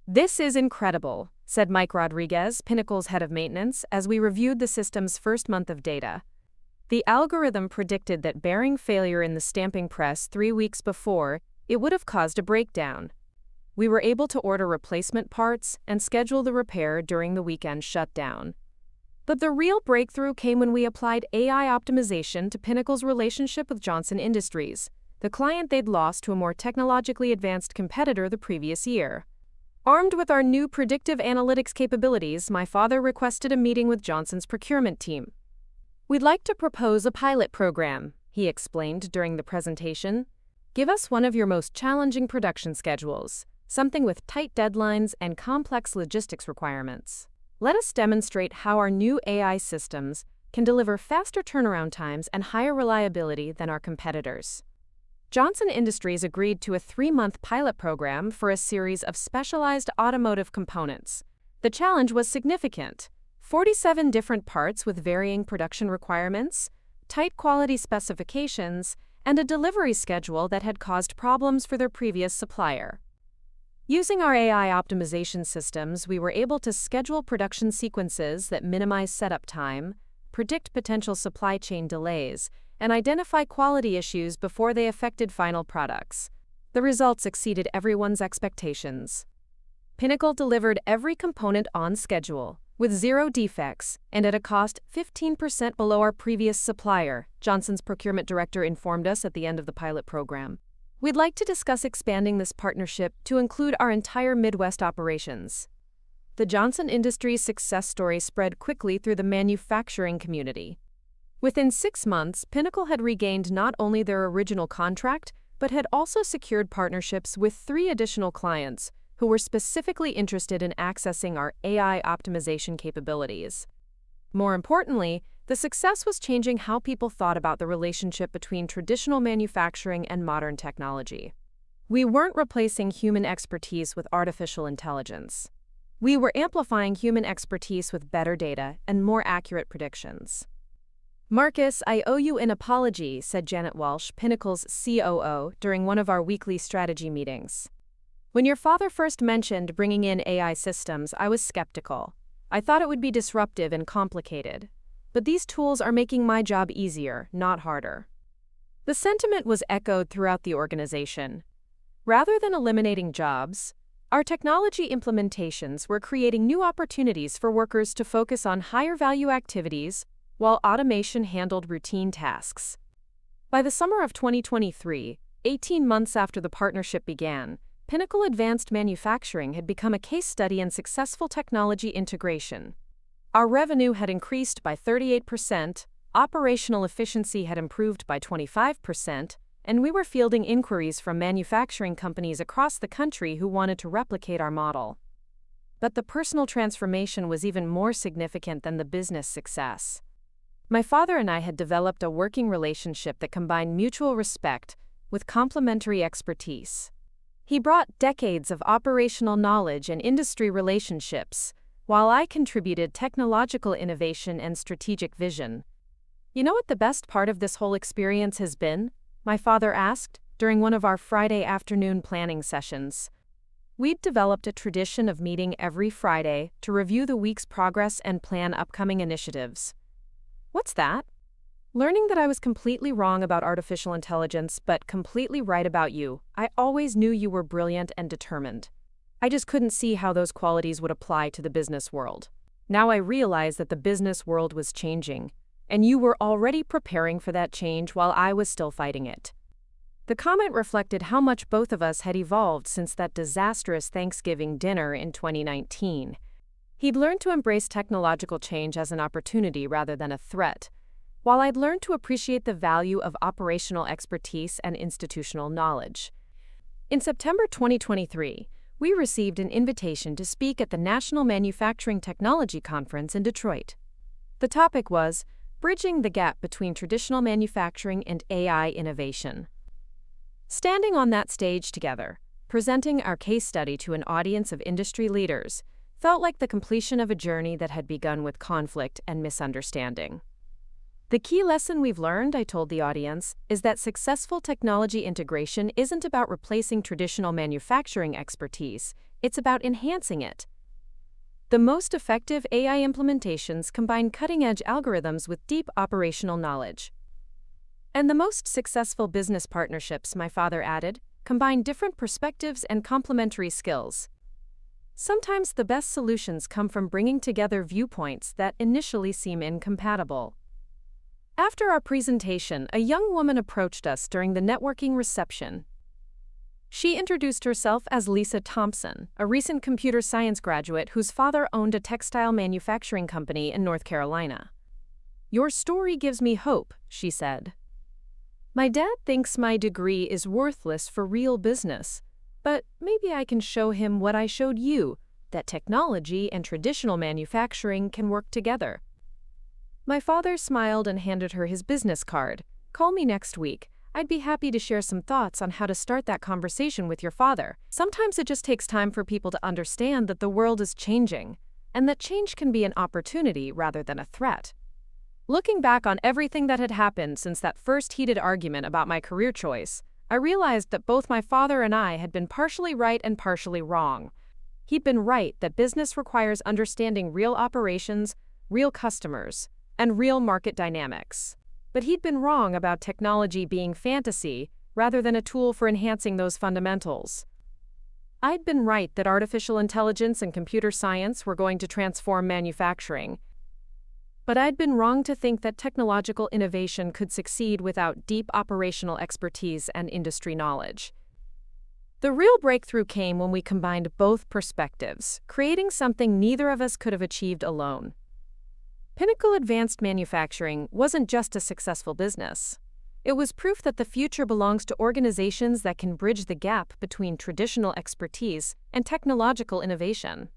"This is incredible," said Mike Rodriguez, Pinnacle's head of maintenance, as we reviewed the system's first month of data. The algorithm predicted that bearing failure in the stamping press 3 weeks before, it would have caused a breakdown. We were able to order replacement parts and schedule the repair during the weekend shutdown. But the real breakthrough came when we applied AI optimization to Pinnacle's relationship with Johnson Industries, the client they'd lost to a more technologically advanced competitor the previous year. Armed with our new predictive analytics capabilities, my father requested a meeting with Johnson's procurement team. "We'd like to propose a pilot program," he explained during the presentation. "Give us one of your most challenging production schedules, something with tight deadlines and complex logistics requirements. Let us demonstrate how our new AI systems can deliver faster turnaround times and higher reliability than our competitors." Johnson Industries agreed to a 3-month pilot program for a series of specialized automotive components. The challenge was significant: 47 different parts with varying production requirements, tight quality specifications, and a delivery schedule that had caused problems for their previous supplier. Using our AI optimization systems, we were able to schedule production sequences that minimize setup time, predict potential supply chain delays, and identify quality issues before they affected final products. The results exceeded everyone's expectations. Pinnacle delivered every component on schedule, with 0 defects, and at a cost 15% below our previous supplier, Johnson's procurement director informed us at the end of the pilot program. We'd like to discuss expanding this partnership to include our entire Midwest operations. The Johnson Industries success story spread quickly through the manufacturing community. Within 6 months, Pinnacle had regained not only their original contract, but had also secured partnerships with 3 additional clients who were specifically interested in accessing our AI optimization capabilities. More importantly, the success was changing how people thought about the relationship between traditional manufacturing and modern technology. We weren't replacing human expertise with artificial intelligence. We were amplifying human expertise with better data and more accurate predictions. "Marcus, I owe you an apology," said Janet Walsh, Pinnacle's COO, during one of our weekly strategy meetings. "When your father first mentioned bringing in AI systems, I was skeptical. I thought it would be disruptive and complicated. But these tools are making my job easier, not harder." The sentiment was echoed throughout the organization. Rather than eliminating jobs, our technology implementations were creating new opportunities for workers to focus on higher-value activities while automation handled routine tasks. By the summer of 2023, 18 months after the partnership began, Pinnacle Advanced Manufacturing had become a case study in successful technology integration. Our revenue had increased by 38%, operational efficiency had improved by 25%, and we were fielding inquiries from manufacturing companies across the country who wanted to replicate our model. But the personal transformation was even more significant than the business success. My father and I had developed a working relationship that combined mutual respect with complementary expertise. He brought decades of operational knowledge and industry relationships, while I contributed technological innovation and strategic vision. "You know what the best part of this whole experience has been?" my father asked during one of our Friday afternoon planning sessions. We'd developed a tradition of meeting every Friday to review the week's progress and plan upcoming initiatives. "What's that?" "Learning that I was completely wrong about artificial intelligence, but completely right about you. I always knew you were brilliant and determined. I just couldn't see how those qualities would apply to the business world. Now I realize that the business world was changing, and you were already preparing for that change while I was still fighting it." The comment reflected how much both of us had evolved since that disastrous Thanksgiving dinner in 2019. He'd learned to embrace technological change as an opportunity rather than a threat, while I'd learned to appreciate the value of operational expertise and institutional knowledge. In September 2023, we received an invitation to speak at the National Manufacturing Technology Conference in Detroit. The topic was Bridging the Gap Between Traditional Manufacturing and AI Innovation. Standing on that stage together, presenting our case study to an audience of industry leaders, felt like the completion of a journey that had begun with conflict and misunderstanding. "The key lesson we've learned," I told the audience, "is that successful technology integration isn't about replacing traditional manufacturing expertise, it's about enhancing it. The most effective AI implementations combine cutting-edge algorithms with deep operational knowledge. And the most successful business partnerships," my father added, "combine different perspectives and complementary skills. Sometimes the best solutions come from bringing together viewpoints that initially seem incompatible." After our presentation, a young woman approached us during the networking reception. She introduced herself as Lisa Thompson, a recent computer science graduate whose father owned a textile manufacturing company in North Carolina. "Your story gives me hope," she said. "My dad thinks my degree is worthless for real business, but maybe I can show him what I showed you, that technology and traditional manufacturing can work together." My father smiled and handed her his business card. "Call me next week. I'd be happy to share some thoughts on how to start that conversation with your father." Sometimes it just takes time for people to understand that the world is changing, and that change can be an opportunity rather than a threat. Looking back on everything that had happened since that first heated argument about my career choice, I realized that both my father and I had been partially right and partially wrong. He'd been right that business requires understanding real operations, real customers, and real market dynamics. But he'd been wrong about technology being fantasy rather than a tool for enhancing those fundamentals. I'd been right that artificial intelligence and computer science were going to transform manufacturing. But I'd been wrong to think that technological innovation could succeed without deep operational expertise and industry knowledge. The real breakthrough came when we combined both perspectives, creating something neither of us could have achieved alone. Pinnacle Advanced Manufacturing wasn't just a successful business. It was proof that the future belongs to organizations that can bridge the gap between traditional expertise and technological innovation.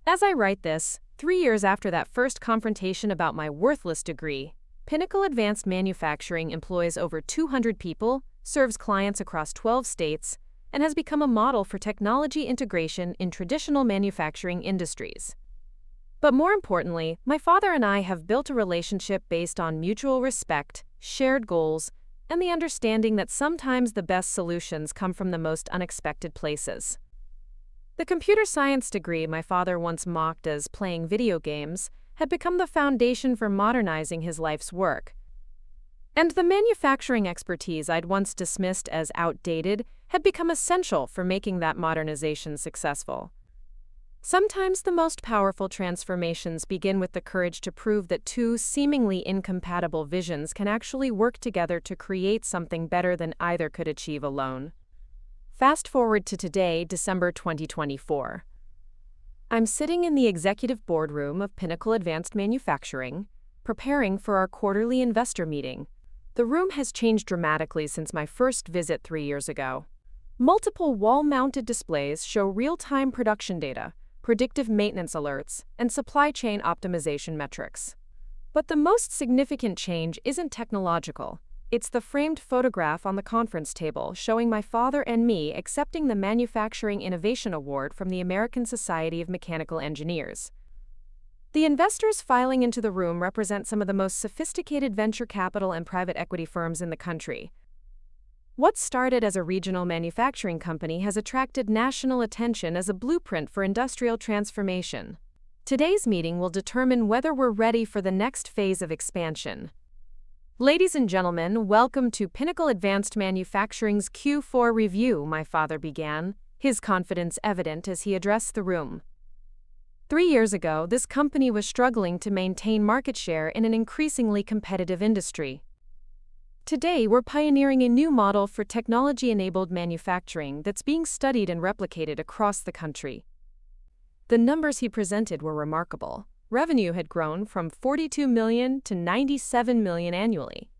As I write this, 3 years after that first confrontation about my worthless degree, Pinnacle Advanced Manufacturing employs over 200 people, serves clients across 12 states, and has become a model for technology integration in traditional manufacturing industries. But more importantly, my father and I have built a relationship based on mutual respect, shared goals, and the understanding that sometimes the best solutions come from the most unexpected places. The computer science degree my father once mocked as playing video games had become the foundation for modernizing his life's work. And the manufacturing expertise I'd once dismissed as outdated had become essential for making that modernization successful. Sometimes the most powerful transformations begin with the courage to prove that two seemingly incompatible visions can actually work together to create something better than either could achieve alone. Fast forward to today, December 2024. I'm sitting in the executive boardroom of Pinnacle Advanced Manufacturing, preparing for our quarterly investor meeting. The room has changed dramatically since my first visit 3 years ago. Multiple wall-mounted displays show real-time production data, predictive maintenance alerts, and supply chain optimization metrics. But the most significant change isn't technological. It's the framed photograph on the conference table showing my father and me accepting the Manufacturing Innovation Award from the American Society of Mechanical Engineers. The investors filing into the room represent some of the most sophisticated venture capital and private equity firms in the country. What started as a regional manufacturing company has attracted national attention as a blueprint for industrial transformation. Today's meeting will determine whether we're ready for the next phase of expansion. Ladies and gentlemen, welcome to Pinnacle Advanced Manufacturing's Q4 review, my father began, his confidence evident as he addressed the room. 3 years ago, this company was struggling to maintain market share in an increasingly competitive industry. Today, we're pioneering a new model for technology-enabled manufacturing that's being studied and replicated across the country. The numbers he presented were remarkable. Revenue had grown from $42 million to $97 million annually.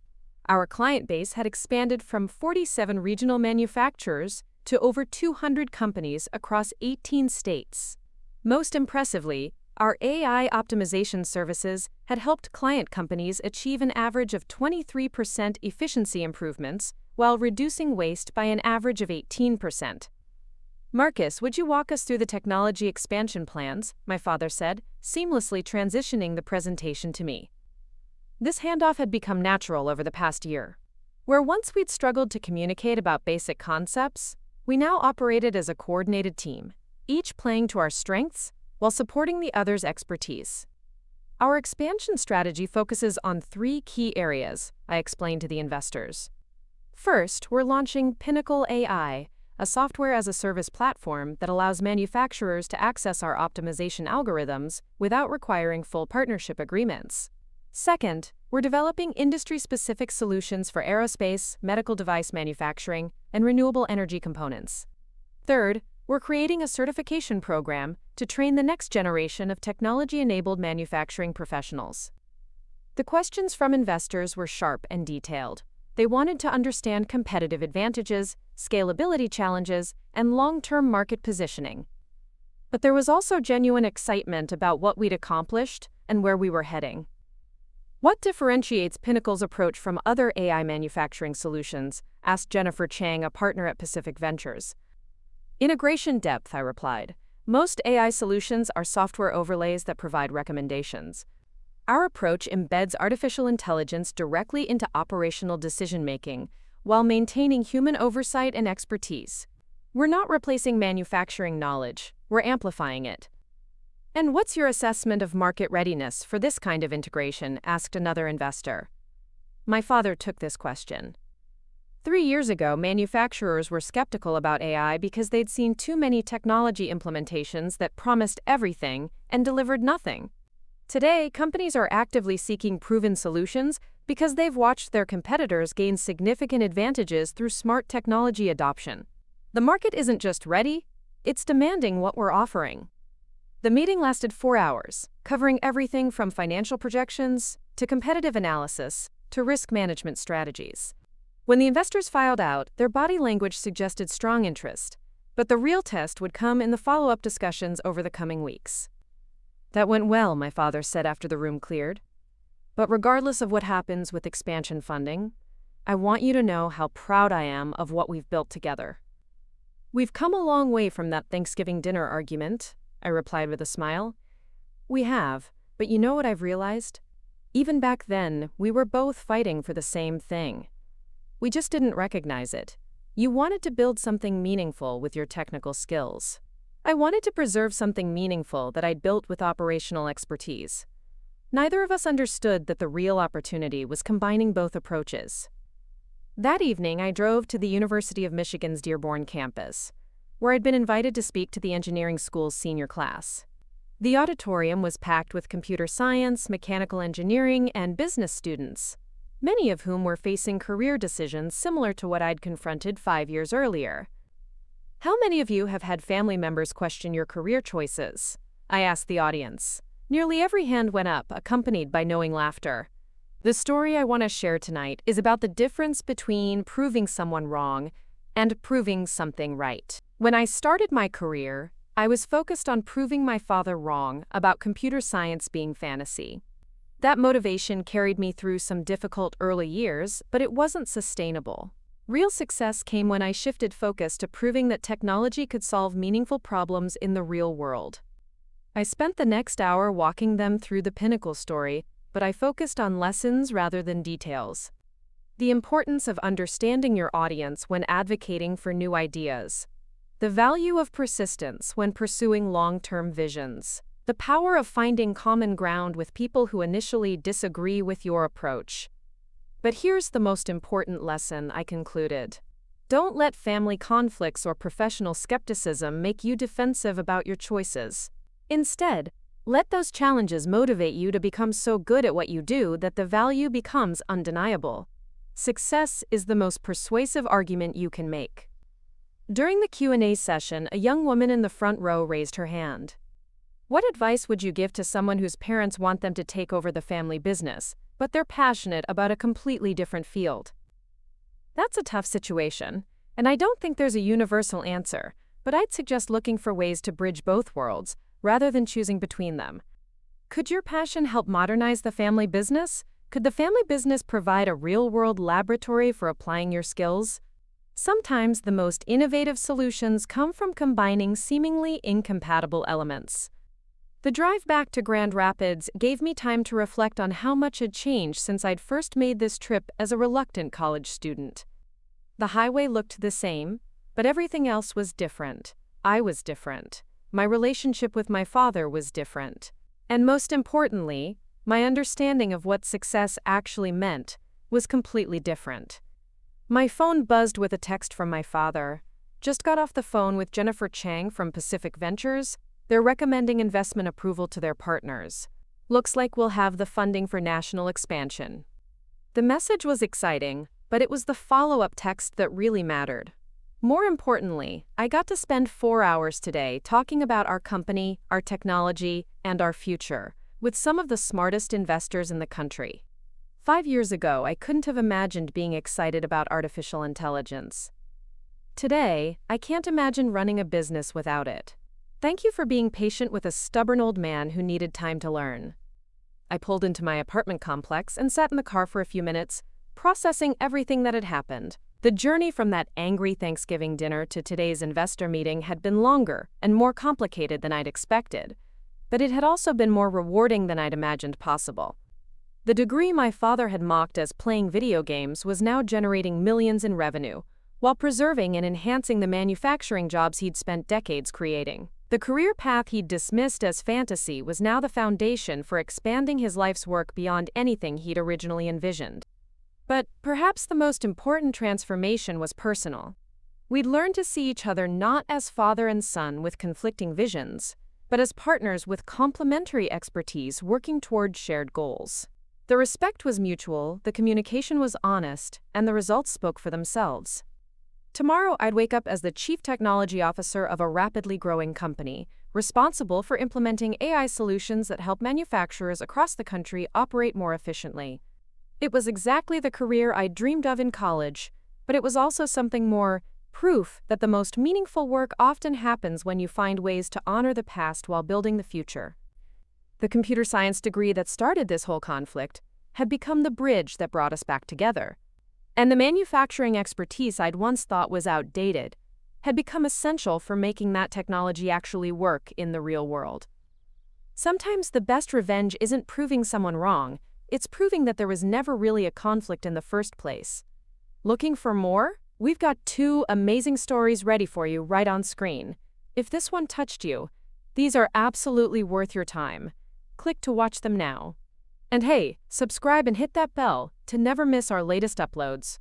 Our client base had expanded from 47 regional manufacturers to over 200 companies across 18 states. Most impressively, our AI optimization services had helped client companies achieve an average of 23% efficiency improvements while reducing waste by an average of 18%. Marcus, would you walk us through the technology expansion plans? My father said, seamlessly transitioning the presentation to me. This handoff had become natural over the past year. Where once we'd struggled to communicate about basic concepts, we now operated as a coordinated team, each playing to our strengths while supporting the other's expertise. Our expansion strategy focuses on 3 key areas, I explained to the investors. First, we're launching Pinnacle AI, a software-as-a-service platform that allows manufacturers to access our optimization algorithms without requiring full partnership agreements. Second, we're developing industry-specific solutions for aerospace, medical device manufacturing, and renewable energy components. Third, we're creating a certification program to train the next generation of technology-enabled manufacturing professionals. The questions from investors were sharp and detailed. They wanted to understand competitive advantages, scalability challenges, and long-term market positioning. But there was also genuine excitement about what we'd accomplished and where we were heading. What differentiates Pinnacle's approach from other AI manufacturing solutions? Asked Jennifer Chang, a partner at Pacific Ventures. Integration depth, I replied. Most AI solutions are software overlays that provide recommendations. Our approach embeds artificial intelligence directly into operational decision-making, while maintaining human oversight and expertise. We're not replacing manufacturing knowledge, we're amplifying it. And what's your assessment of market readiness for this kind of integration? Asked another investor. My father took this question. 3 years ago, manufacturers were skeptical about AI because they'd seen too many technology implementations that promised everything and delivered nothing. Today, companies are actively seeking proven solutions because they've watched their competitors gain significant advantages through smart technology adoption. The market isn't just ready, it's demanding what we're offering. The meeting lasted 4 hours, covering everything from financial projections to competitive analysis to risk management strategies. When the investors filed out, their body language suggested strong interest, but the real test would come in the follow-up discussions over the coming weeks. That went well, my father said after the room cleared. But regardless of what happens with expansion funding, I want you to know how proud I am of what we've built together. We've come a long way from that Thanksgiving dinner argument, I replied with a smile. We have, but you know what I've realized? Even back then, we were both fighting for the same thing. We just didn't recognize it. You wanted to build something meaningful with your technical skills. I wanted to preserve something meaningful that I'd built with operational expertise. Neither of us understood that the real opportunity was combining both approaches. That evening, I drove to the University of Michigan's Dearborn campus, where I'd been invited to speak to the engineering school's senior class. The auditorium was packed with computer science, mechanical engineering, and business students, many of whom were facing career decisions similar to what I'd confronted 5 years earlier. How many of you have had family members question your career choices? I asked the audience. Nearly every hand went up, accompanied by knowing laughter. The story I want to share tonight is about the difference between proving someone wrong and proving something right. When I started my career, I was focused on proving my father wrong about computer science being fantasy. That motivation carried me through some difficult early years, but it wasn't sustainable. Real success came when I shifted focus to proving that technology could solve meaningful problems in the real world. I spent the next hour walking them through the pinnacle story, but I focused on lessons rather than details. The importance of understanding your audience when advocating for new ideas. The value of persistence when pursuing long-term visions. The power of finding common ground with people who initially disagree with your approach. But here's the most important lesson I concluded. Don't let family conflicts or professional skepticism make you defensive about your choices. Instead, let those challenges motivate you to become so good at what you do that the value becomes undeniable. Success is the most persuasive argument you can make. During the Q&A session, a young woman in the front row raised her hand. What advice would you give to someone whose parents want them to take over the family business, but they're passionate about a completely different field? That's a tough situation, and I don't think there's a universal answer, but I'd suggest looking for ways to bridge both worlds, rather than choosing between them. Could your passion help modernize the family business? Could the family business provide a real-world laboratory for applying your skills? Sometimes the most innovative solutions come from combining seemingly incompatible elements. The drive back to Grand Rapids gave me time to reflect on how much had changed since I'd first made this trip as a reluctant college student. The highway looked the same, but everything else was different. I was different. My relationship with my father was different. And most importantly, my understanding of what success actually meant was completely different. My phone buzzed with a text from my father. Just got off the phone with Jennifer Chang from Pacific Ventures. They're recommending investment approval to their partners. Looks like we'll have the funding for national expansion. The message was exciting, but it was the follow-up text that really mattered. More importantly, I got to spend 4 hours today talking about our company, our technology, and our future with some of the smartest investors in the country. 5 years ago, I couldn't have imagined being excited about artificial intelligence. Today, I can't imagine running a business without it. Thank you for being patient with a stubborn old man who needed time to learn. I pulled into my apartment complex and sat in the car for a few minutes, processing everything that had happened. The journey from that angry Thanksgiving dinner to today's investor meeting had been longer and more complicated than I'd expected, but it had also been more rewarding than I'd imagined possible. The degree my father had mocked as playing video games was now generating millions in revenue, while preserving and enhancing the manufacturing jobs he'd spent decades creating. The career path he'd dismissed as fantasy was now the foundation for expanding his life's work beyond anything he'd originally envisioned. But perhaps the most important transformation was personal. We'd learned to see each other not as father and son with conflicting visions, but as partners with complementary expertise working toward shared goals. The respect was mutual, the communication was honest, and the results spoke for themselves. Tomorrow, I'd wake up as the Chief Technology Officer of a rapidly growing company, responsible for implementing AI solutions that help manufacturers across the country operate more efficiently. It was exactly the career I'd dreamed of in college, but it was also something more: proof that the most meaningful work often happens when you find ways to honor the past while building the future. The computer science degree that started this whole conflict had become the bridge that brought us back together. And the manufacturing expertise I'd once thought was outdated had become essential for making that technology actually work in the real world. Sometimes the best revenge isn't proving someone wrong, it's proving that there was never really a conflict in the first place. Looking for more? We've got 2 amazing stories ready for you right on screen. If this one touched you, these are absolutely worth your time. Click to watch them now. And hey, subscribe and hit that bell to never miss our latest uploads.